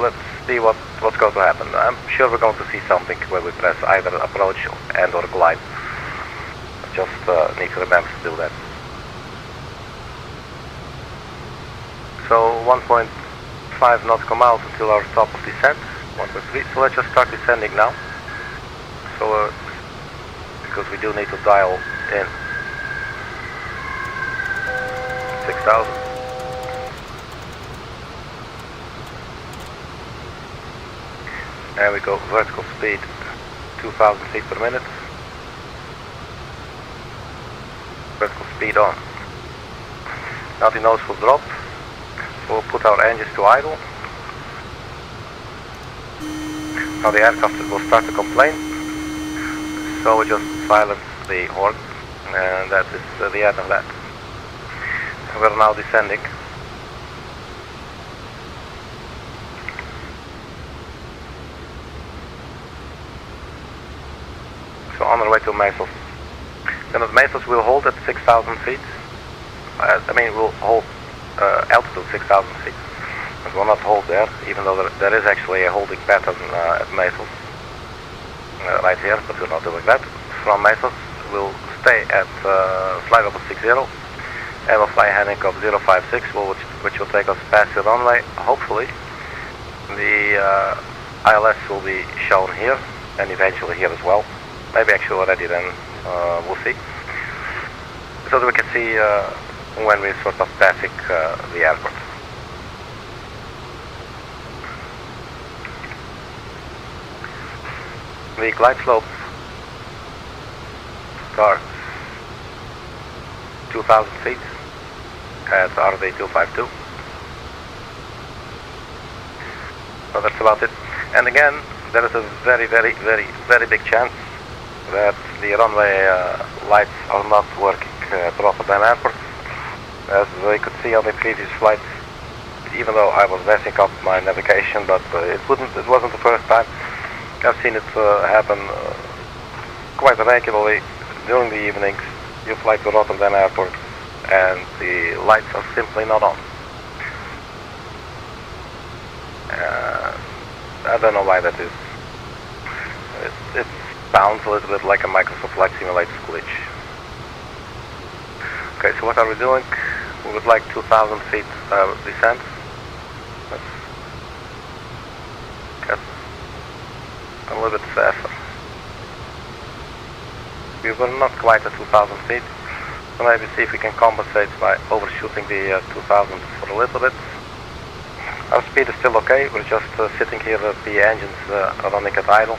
let's see what's going to happen. I'm sure we're going to see something where we press either approach and or glide. Just need to remember to do that. So 1.5 knots come out until our top of descent, 1.3. So let's just start descending now. So because we do need to dial in 6,000. And we go vertical speed 2,000 feet per minute. Vertical speed on. Now the nose will drop. We'll put our engines to idle. Now the aircraft will start to complain. So we just silence the horn, and that is the end of that. We're now descending. So on our way to Meisels. Then at Meisels we'll hold at 6,000 feet. We'll hold altitude 6,000 feet. But we'll not hold there, even though there is actually a holding pattern at Meisels. Right here, but we're not doing that. From Meisels we'll stay at flight level 60 and we'll fly a heading of 056, which will take us past the runway. Hopefully the ILS will be shown here and eventually here as well. Maybe actually already then, we'll see. So that we can see when we're sort of passing the airport. The glide slope starts 2,000 feet at RD 252. So that's about it. And again, there is a very big chance that the runway lights are not working at Rotterdam Airport. As we could see on the previous flight, even though I was messing up my navigation, but it wasn't the first time. I've seen it happen quite regularly during the evenings. You fly to Rotterdam Airport and the lights are simply not on. I don't know why that is. It sounds a little bit like a Microsoft Flight Simulator glitch. Okay, so what are we doing? We would like 2,000 feet descent. Let's get a little bit faster. We were not quite at 2,000 feet, so maybe see if we can compensate by overshooting the 2,000 for a little bit. Our speed is still okay, we're just sitting here with the engines running at idle.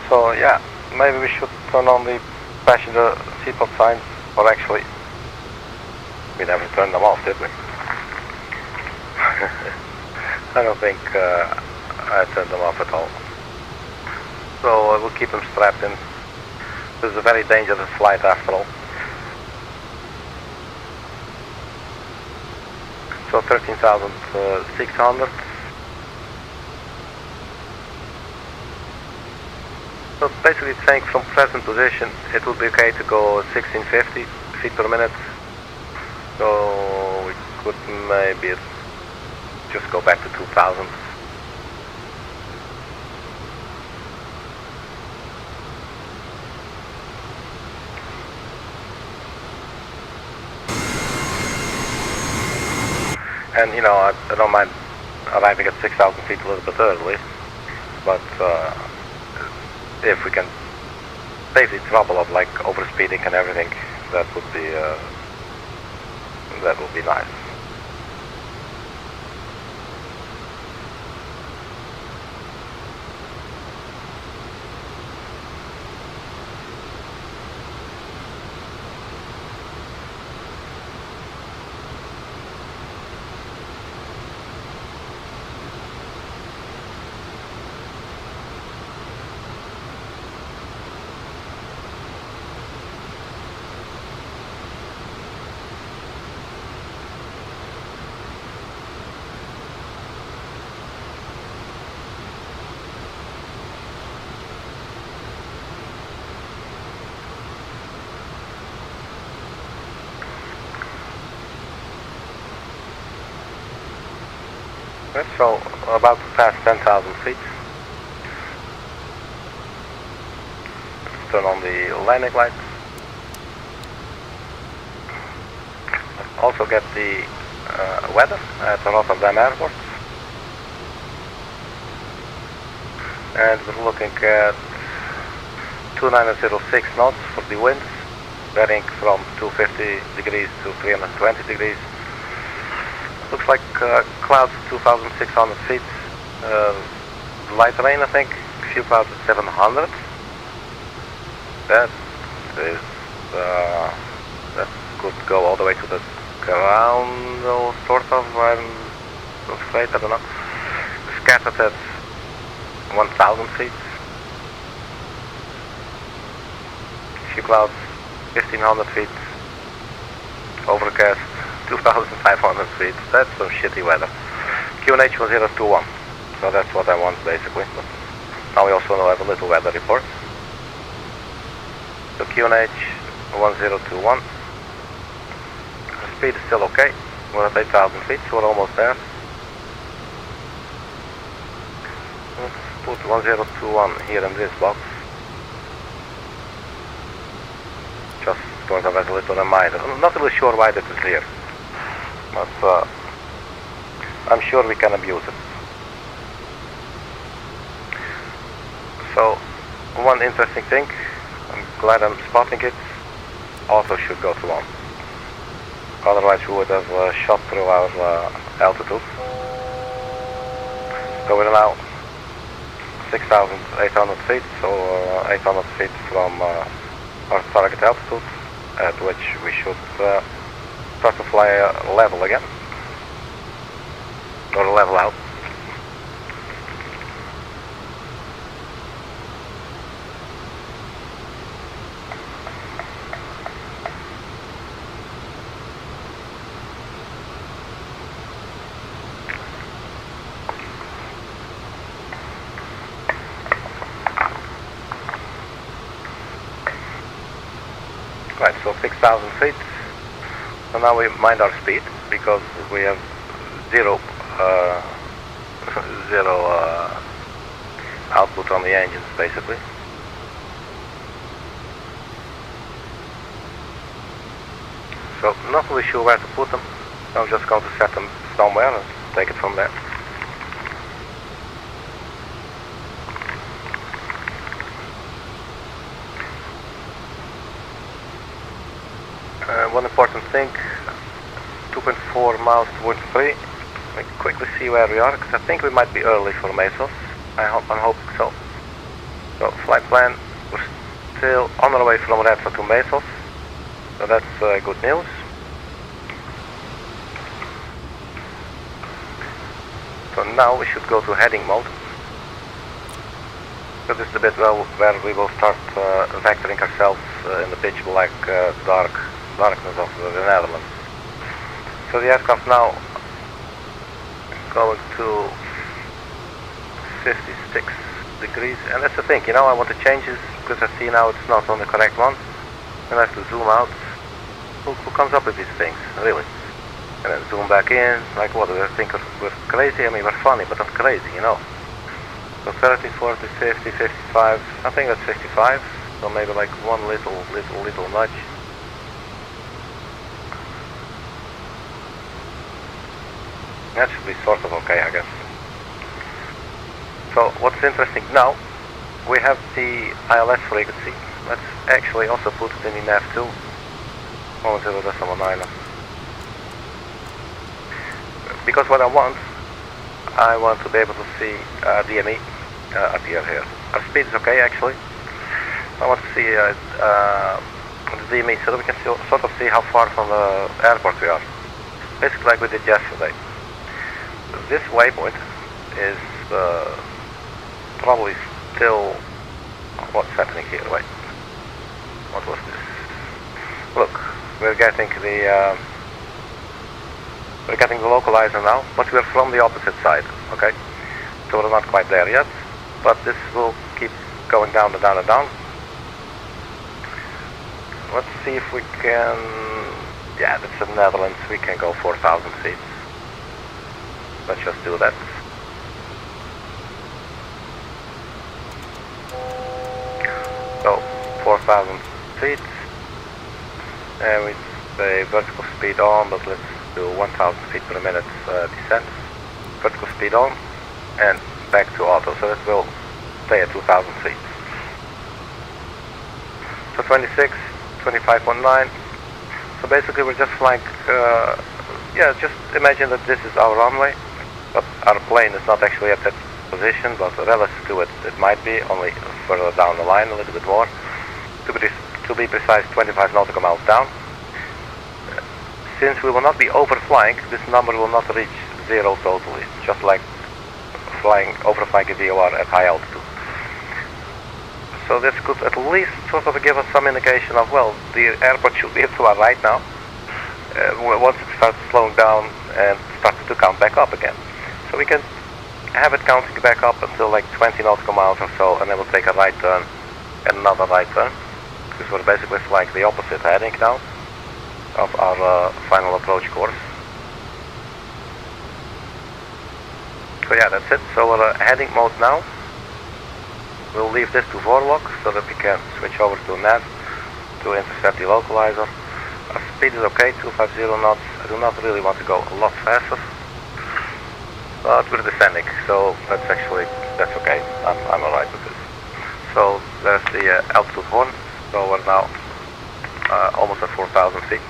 So yeah, maybe we should turn on the passenger seatbelt signs, or actually, we never turned them off, did we? I don't think I turned them off at all. So we'll keep them strapped in. This is a very dangerous flight after all. So 13,600. So basically it's saying from present position it would be okay to go 1650 feet per minute. So we could maybe just go back to 2000. And you know, I don't mind arriving at 6,000 feet a little bit early, but if we can basically trouble up like overspeeding and everything, that would be nice. So about to pass 10,000 feet. Let's turn on the landing lights. Also get the weather at Rotterdam Airport. And we're looking at 2906 knots for the winds, varying from 250 degrees to 320 degrees. Looks like clouds 2,600 feet, light rain I think, few clouds at 700. That is, that could go all the way to the ground, or sort of, I'm afraid, I don't know. Scattered at 1,000 feet. Few clouds, 1,500 feet. Overcast, 2,500 feet. That's some shitty weather. QNH 1021. So that's what I want basically. But now we also have a little weather report. So QNH 1021. The speed is still okay. We're at 8,000 feet, so we're almost there. Let's put 1021 here in this box. Just sort of as a little reminder. I'm not really sure why that is here, but I'm sure we can abuse it. So, one interesting thing, I'm glad I'm spotting it, also should go to on. Otherwise we would have shot through our altitude. So we're now 6,800 feet, so 800 feet from our target altitude, at which we should start to fly level again, or level out. Right, so 6,000 feet. So now we mind our speed because we have zero output on the engines basically. So not really sure where to put them. I'm just going to set them somewhere and take it from there. One important thing, 2.4 miles towards 3. Let me quickly see where we are, because I think we might be early for Mesos. I'm hoping so. So, flight plan, we're still on our way from REDFA to Mesos. So that's good news. So now we should go to heading mode. So this is the bit where we will start vectoring ourselves in the pitch black darkness of the Netherlands. So the aircraft now going to 56 degrees, and that's the thing, you know, I want to change this because I see now it's not on the correct one, and I have to zoom out. Who comes up with these things, really? And then zoom back in, like what, do they think we're crazy? I mean, we're funny, but not crazy, you know. So 30, 40, 50, 55, I think that's 55, so maybe like one little nudge. That should be sort of okay, I guess. So what's interesting now, we have the ILS frequency. Let's actually also put it in the nav too. 10.9. Because what I want to be able to see DME appear here. Our speed is okay actually. I want to see the DME so that we can sort of see how far from the airport we are. Basically like we did yesterday. This waypoint is probably still... What's happening here? Wait. What was this? Look, we're getting the localizer now, but we're from the opposite side, okay? So we're not quite there yet, but this will keep going down and down and down. Let's see if we can... Yeah, that's the Netherlands, we can go 4,000 feet. Let's just do that. So, 4,000 feet. And we say vertical speed on, but let's do 1,000 feet per minute descent. Vertical speed on, and back to auto. So that will stay at 2,000 feet. So 26, 25.9. So basically we're just flying, yeah, just imagine that this is our runway, but our plane is not actually at that position, but relative to it, it might be, only further down the line a little bit more. To be precise, 25 nautical miles down. Since we will not be overflying, this number will not reach zero totally, just like overflying a VOR at high altitude. So this could at least sort of give us some indication of, well, the airport should be to our right now, once it starts slowing down and starts to count back up again. So we can have it counting back up until like 20 nautical miles or so, and then we'll take a right turn and another right turn, because we're basically flying the opposite heading now of our final approach course. So yeah, that's it. So we're heading mode now. We'll leave this to Vorlok so that we can switch over to nav to intercept the localizer. Our speed is okay, 250 knots. I do not really want to go a lot faster, but we're descending, so that's okay. I'm alright with this. So there's the altitude horn. So we're now almost at 4,000 feet.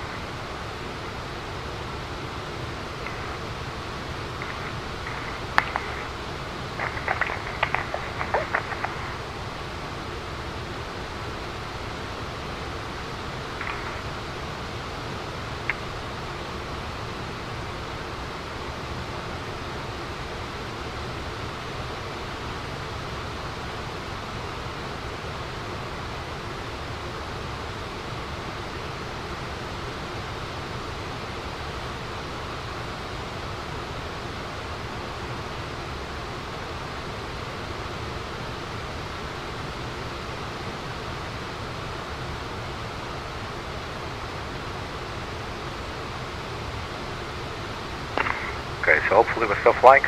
Okay, so hopefully we're still flying.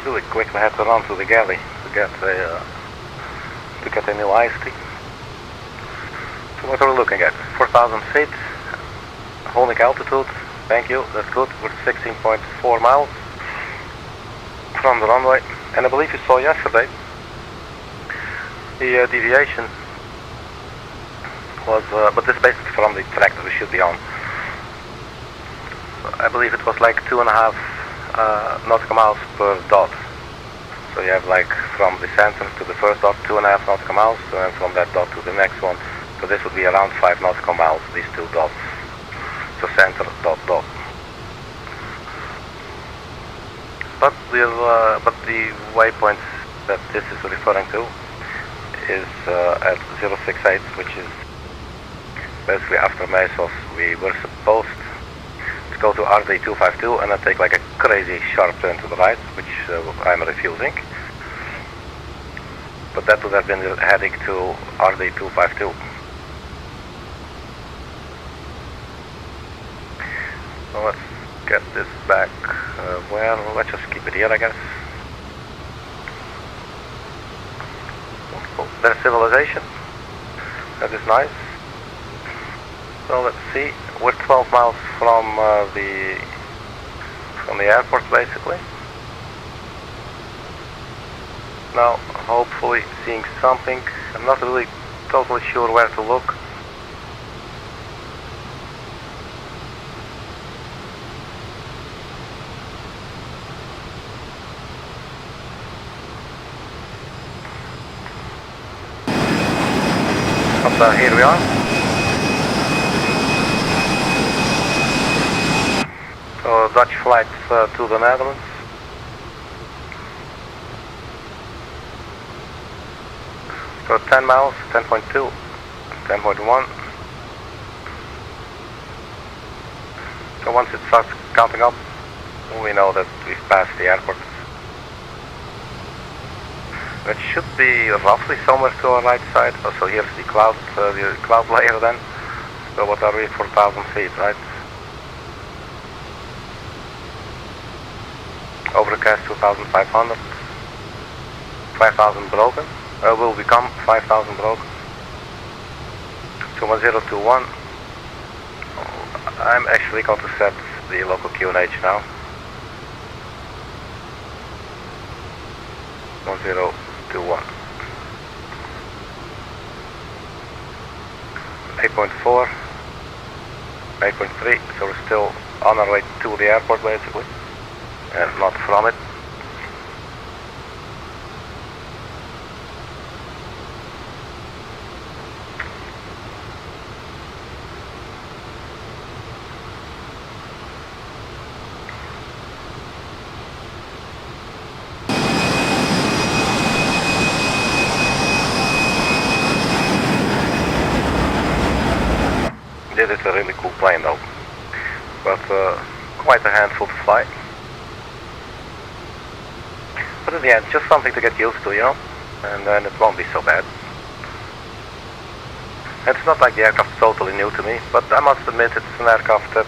Really quickly have to run to the galley to get a new IST. So what are we looking at? 4,000 feet, holding altitude. Thank you, that's good. We're 16.4 miles from the runway, and I believe you saw yesterday the deviation was, but this is basically from the track that we should be on. I believe it was like 2.5 nautical miles per dot. So you have like from the center to the first dot 2.5 nautical miles, and then from that dot to the next one. So this would be around 5 nautical miles, these two dots. So center, dot, dot. But the waypoint that this is referring to is at 068, which is basically after Mesos. We were supposed to go to RD 252 and then take like a crazy sharp turn to the right, which I'm refusing. But that would have been heading to RD 252. So let's get this back. Well, let's just keep it here, I guess. Oh, there's civilization. That is nice. So let's see. We're 12 miles from the airport, basically. Now, hopefully seeing something. I'm not really totally sure where to look. So here we are. So Dutch flight to the Netherlands. So 10 miles, 10.2, 10.1. So once it starts counting up, we know that we've passed the airport. It should be roughly somewhere to our right side. Oh, so here's the cloud layer then. So what are we, 4,000 feet, right? Overcast 2,500. 5,000 broken. Will become 5,000 broken. 21021. I'm actually going to set the local QNH now. 1021. 8.4, 8.3, so we're still on our way to the airport basically, and not from it. This is a really cool plane though, but quite a handful to fly. But in the end, just something to get used to, you know, and then it won't be so bad. It's not like the aircraft is totally new to me, but I must admit it's an aircraft that,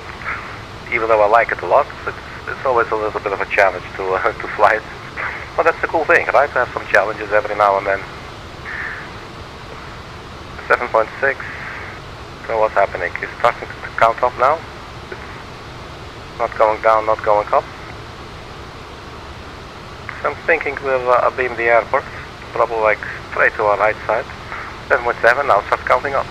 even though I like it a lot, it's always a little bit of a challenge to to fly it. But that's the cool thing, right? To have some challenges every now and then. 7.6. So what's happening? It's starting to count up now. It's not going down, not going up. So I'm thinking we'll beam the airport, probably like straight to our right side. 7.7 now starts counting up.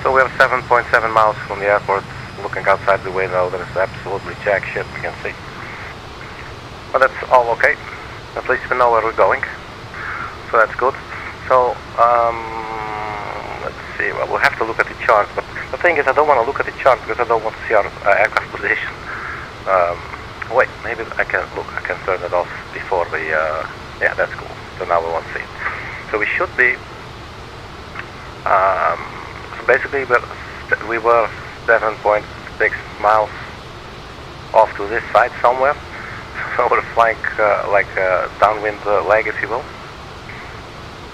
So we're 7.7 miles from the airport. Looking outside the window, there is absolutely jack shit we can see. But that's all okay. At least we know where we're going. So that's good. So let's see. Well, we'll have to look at the chart. But the thing is, I don't want to look at the chart because I don't want to see our aircraft position. Wait, maybe I can look. I can turn it off before the. Yeah, that's cool. So now we won't see it. So we should be. So basically, we were 7.6 miles off to this side somewhere. So we're flying like a downwind leg, if you will.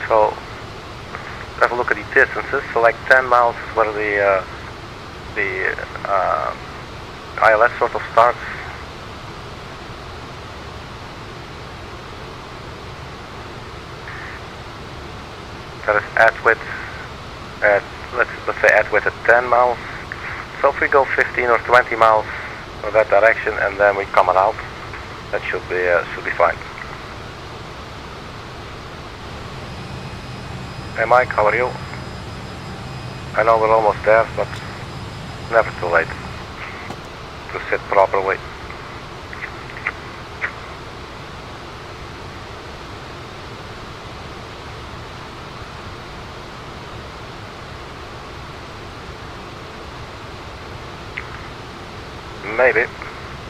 So have a look at the distances. So like 10 miles is where the ILS sort of starts. That is at width at let's say at width at 10 miles. So if we go 15 or 20 miles in that direction and then we come on out, that should be fine. Hey Mike, how are you? I know we're almost there, but never too late to sit properly. Maybe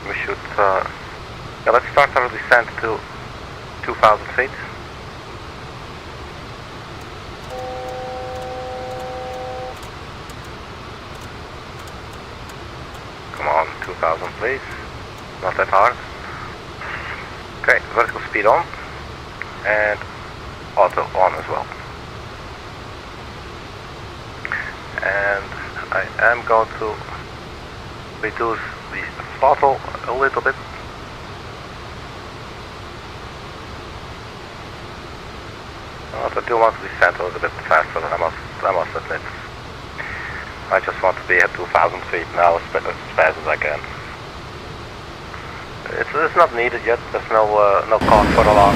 we should, yeah, let's start our descent to 2,000 feet. Come on, 2,000 please, not that hard. Okay, vertical speed on, and auto on as well. And I am going to reduce the throttle a little bit. But I do want to descend a little bit faster, I must admit. I just want to be at 2,000 feet now as fast as I can. It's not needed yet, there's no cost for alarm.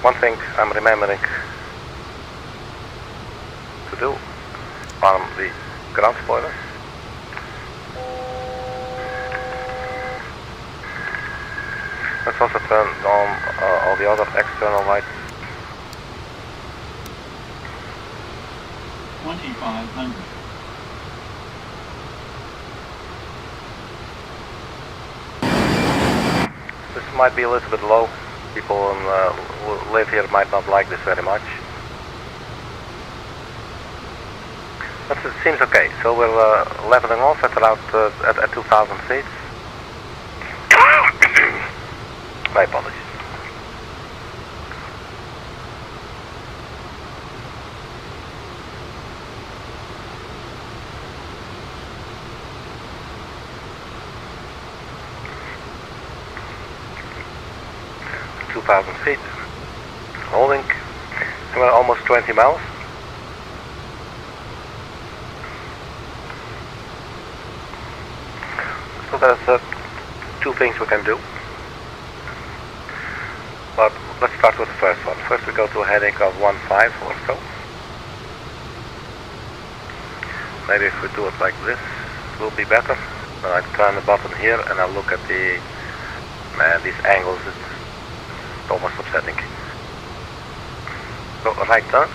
One thing I'm remembering to do on the ground spoiler. Let's also turn on all the other external lights. 2,500. This might be a little bit low. People who live here might not like this very much. But it seems okay. So we're leveling off at around at 2,000 feet. My apologies. Feet, holding, and we're almost 20 miles. So there's two things we can do. But let's start with the first one. First we go to a heading of 15 or so. Maybe if we do it like this, it will be better. Then I turn the button here and I look at the... Man, these angles, it's almost upsetting. So, right turn.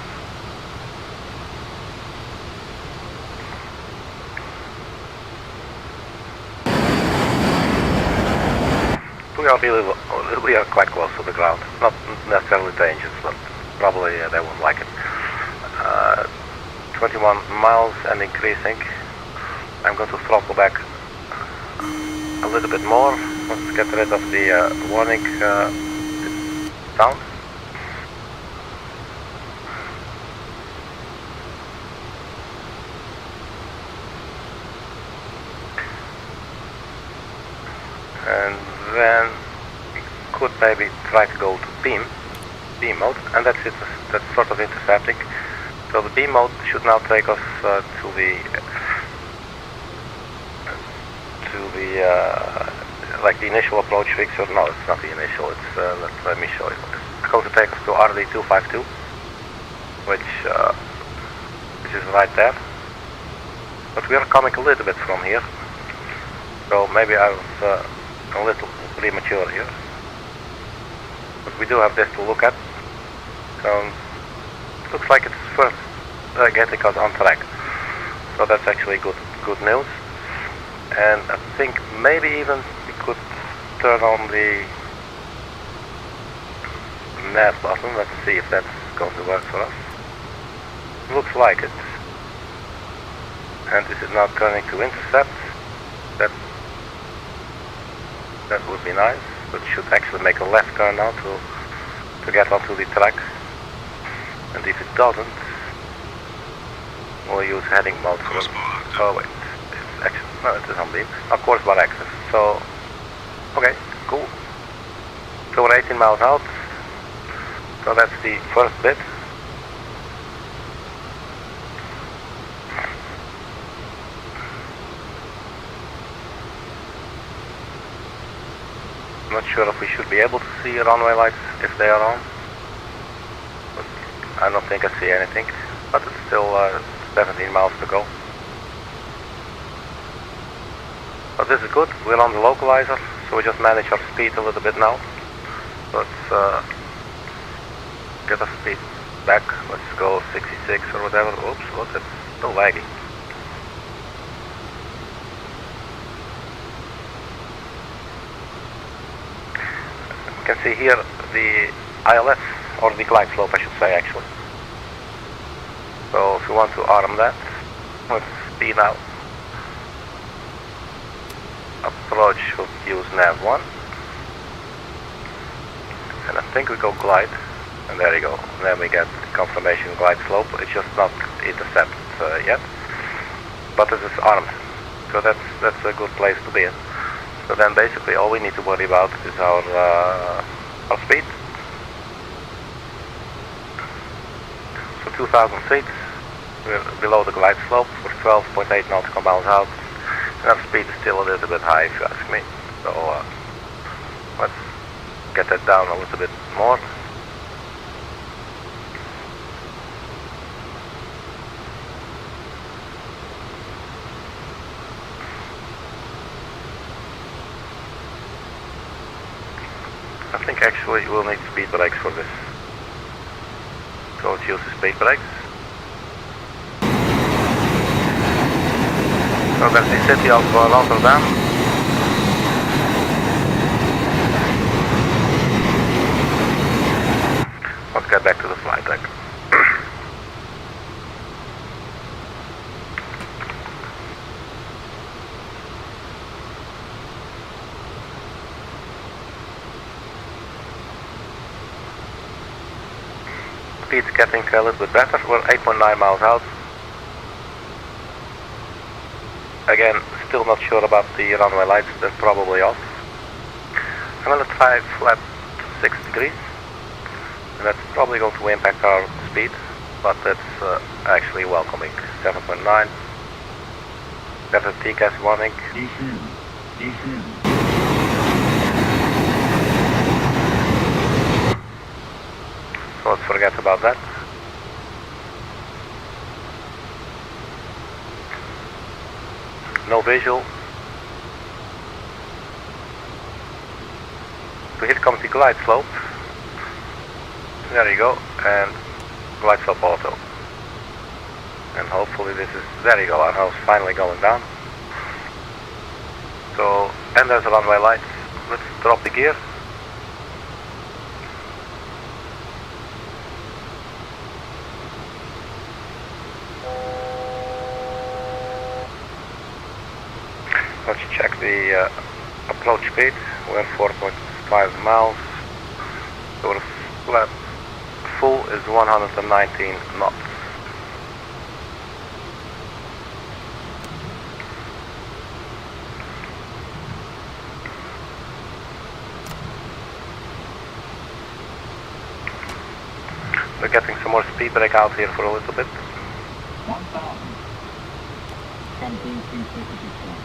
We are quite close to the ground. Not necessarily dangerous, but probably they won't like it. 21 miles and increasing. I'm going to throttle back a little bit more. Let's get rid of the warning sound. And then we could maybe try to go to beam mode, and that's it. That's sort of intercepting. So the beam mode should now take us to the like the initial approach fixture. No, it's not the initial. It's let me show you. It's going to take us to RD 252, which is right there. But we are coming a little bit from here, so maybe I was a little premature here. But we do have this to look at. So it looks like it's first getting us on track. So that's actually good news. And I think maybe even we could turn on the nav button. Let's see if that's going to work for us. Looks like it. And this is now turning to intercept. That would be nice. But should actually make a left turn now to get onto the track. And if it doesn't, we'll use heading mode for it. Oh wait, it's actually, no, it is on beam. Of course, bar access. So, okay, cool. So we're 18 miles out. So that's the first bit. I'm not sure if we should be able to see runway lights if they are on. But I don't think I see anything. But it's still 17 miles to go. But this is good. We're on the localizer, so we just manage our speed a little bit now. Let's get our speed back. Let's go 66 or whatever. Oops, what? It's still lagging. You can see here the ILS, or the glide slope I should say actually. So if you want to arm that, let's speed out. Approach, we'll use nav 1. And I think we go glide, and there you go. And then we get confirmation glide slope. It's just not intercepted yet, but it is armed. So that's a good place to be in. So then basically all we need to worry about is our speed. So 2,000 feet, we're below the glide slope, we're 12.8 nautical miles out, and our speed is still a little bit high if you ask me. So let's get that down a little bit more. I think actually we'll need speed brakes for this. So let's use the speed brakes. So that's the city of Rotterdam. Let's get back to the flight deck. Speed's getting a little bit better. We're 8.9 miles out. Again, still not sure about the runway lights. They're probably off. I'm going to try flat 6 degrees. And that's probably going to impact our speed, but that's actually welcoming. 7.9. There's a TCAS warning. EHRD. So let's forget about that. No visual. So here comes the glide slope. There you go, and glide slope auto. And hopefully this is, there you go, our house finally going down. So, and there's a runway lights. Let's drop the gear. Let's check the approach speed. We're 4.5 miles. So the flat full is 119 knots. We're getting some more speed brake out here for a little bit. 1000. Concrete, please take your seats one.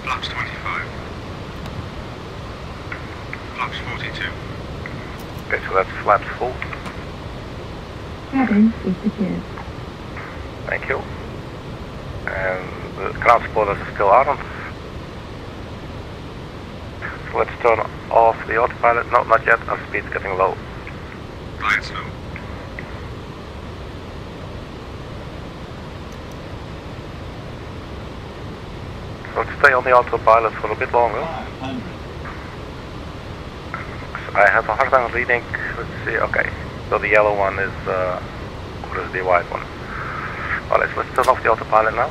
Flaps 25. Flaps 42. Okay, so that's flaps full. Cabin is secured. Thank you. And the ground spoilers are still aren't. So let's turn off the autopilot. No, not yet. Our speed's getting low. Glide slow. So let's stay on the autopilot for a bit longer. 500. I have a hard time reading. Let's see. Okay. So the yellow one is, or is the white one? Alright, so let's turn off the autopilot now.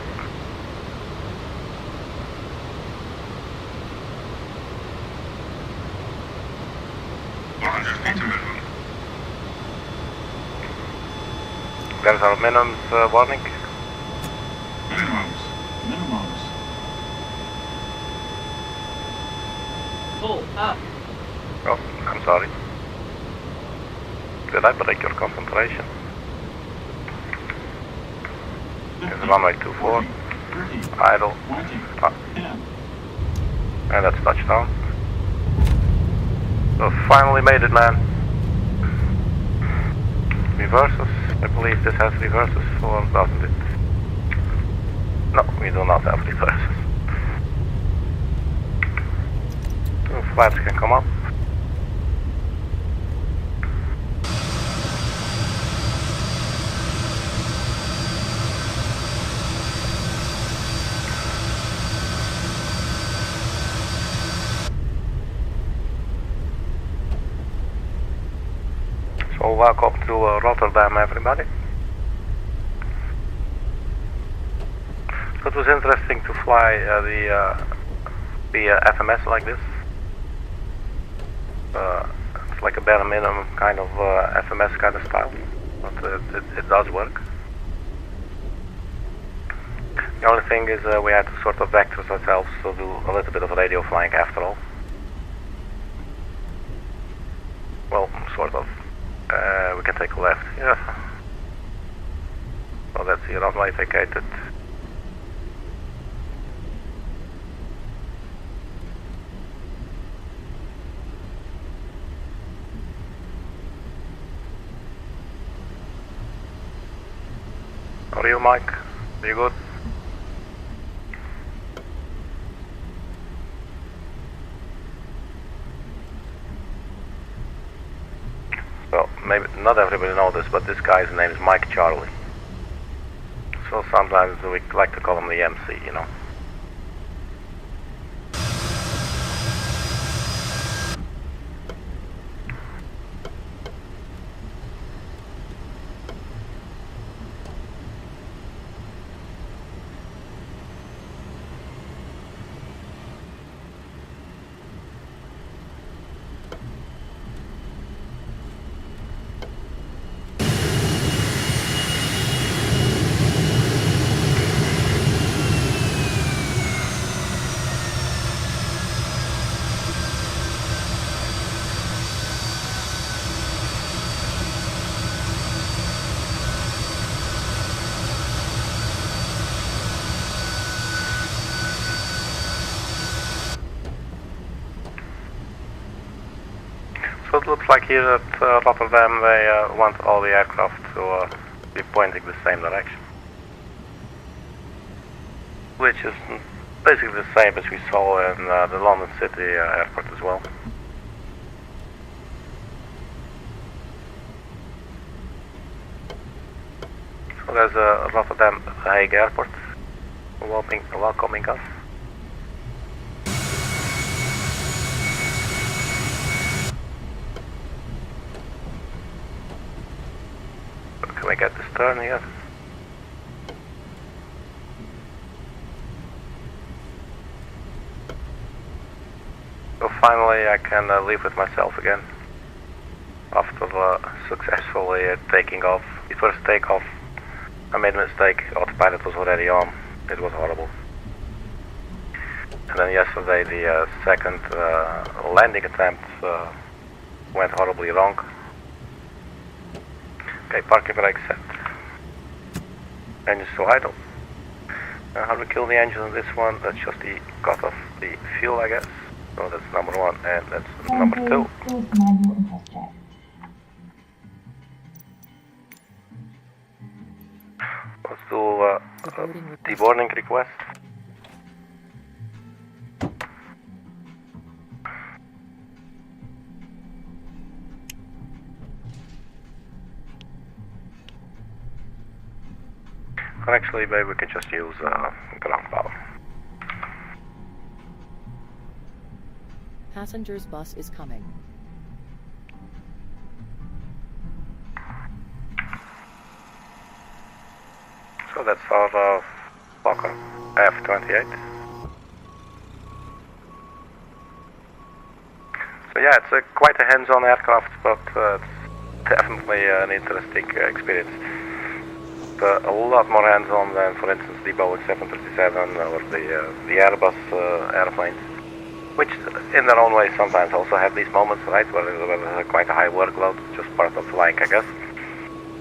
There's our minimums warning. Minimums. Minimums. Pull up. Oh, I'm sorry. Did I break your concentration? Here's runway 24. 30. Idle. 20. Ah, 10. and that's touchdown. So finally made it, man. Reverses. I believe this has reverses for, doesn't it? No, we do not have reverses. So flaps can come up. So welcome to Rotterdam, everybody. So it was interesting to fly the FMS like this. It's like a bare minimum kind of FMS kind of style, but it does work. The only thing is we had to sort of vector ourselves to do a little bit of radio flying after all. Well, sort of. We can take a left, yeah. So that's the runway vacated. How are you, Mike? Are you good? So, maybe not everybody knows this, but this guy's name is Mike Charlie. So sometimes we like to call him the MC, you know. it looks like here at Rotterdam they want all the aircraft to be pointing the same direction. Which is basically the same as we saw in the London City airport as well. So there's a Rotterdam Hague airport welcoming us. Can we get this turn here? So finally I can leave with myself again. After successfully taking off. The first takeoff I made a mistake, autopilot was already on. It was horrible. And then yesterday the second landing attempt went horribly wrong. Okay, parking brake set. Engines to idle. How do we kill the engine on this one? That's just the cut off the fuel, I guess. So that's number one, and that's number two. Close the manual and test check. Let's do deboarding request. Or actually, maybe we can just use ground power. Passengers bus is coming. So that's our Fokker F28. So yeah, it's quite a hands-on aircraft, but it's definitely an interesting experience. A lot more hands-on than, for instance, the Boeing 737 or the Airbus airplanes, which in their own way sometimes also have these moments, right, where there's quite a high workload, just part of flying, I guess.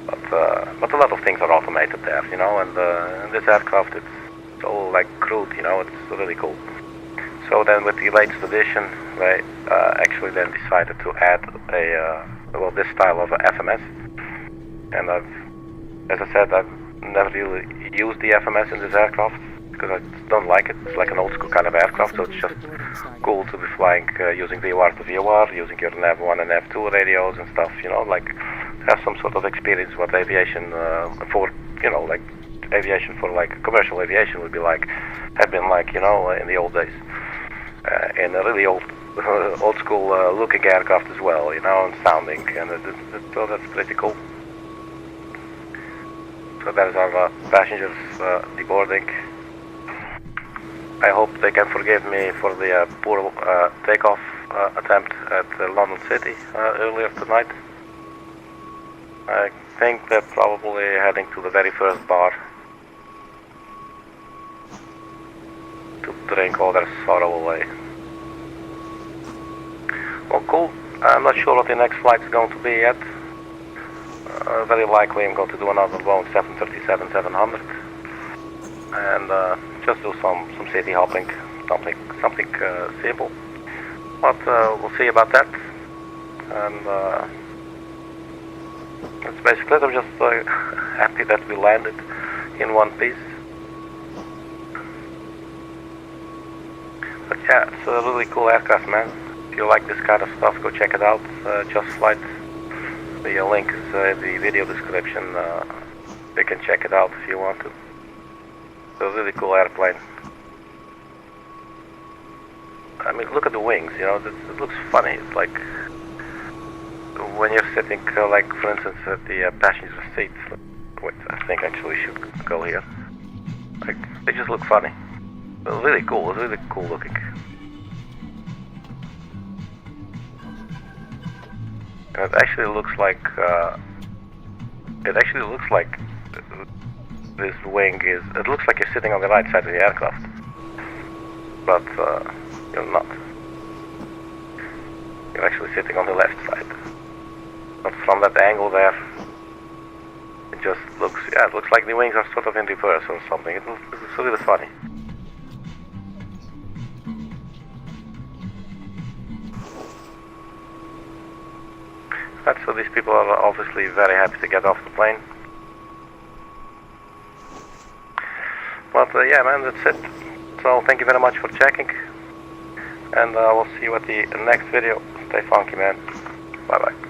But a lot of things are automated there, you know, and this aircraft, it's all like crude, you know, it's really cool. So then with the latest edition, they actually then decided to add this style of FMS. And as I said, I've never really used the FMS in this aircraft because I don't like it. It's like an old school kind of aircraft, so it's just cool to be flying using VOR to VOR, using your NAV1 and NAV2 radios and stuff, you know, like have some sort of experience what aviation for, you know, like aviation for like commercial aviation would be like, have been like, you know, in the old days. In a really old school looking aircraft as well, you know, and sounding, and so that's pretty cool. So that is our passengers deboarding. I hope they can forgive me for the poor takeoff attempt at London City earlier tonight. I think they're probably heading to the very first bar to drink all their sorrow away. Well, cool. I'm not sure what the next flight is going to be yet. Very likely I'm going to do another Boeing 737-700 and just do some city hopping, something simple. But we'll see about that. And that's basically it. I'm just happy that we landed in one piece. But yeah, it's a really cool aircraft, man. If you like this kind of stuff, go check it out. Just Flight. The link is in the video description. You can check it out if you want to. It's a really cool airplane. I mean, look at the wings, you know, it looks funny. It's like when you're sitting, like for instance, at the passenger seats. Wait, I think actually we should go here. Like, they just look funny. It's really cool. It's really cool looking. And it actually looks like this wing is. It looks like you're sitting on the right side of the aircraft, but you're not. You're actually sitting on the left side. But from that angle there, it just looks. Yeah, it looks like the wings are sort of in reverse or something. It's really funny. Right, so these people are obviously very happy to get off the plane. But yeah, man, that's it. So thank you very much for checking, and we'll see you at the next video. Stay funky, man. Bye bye.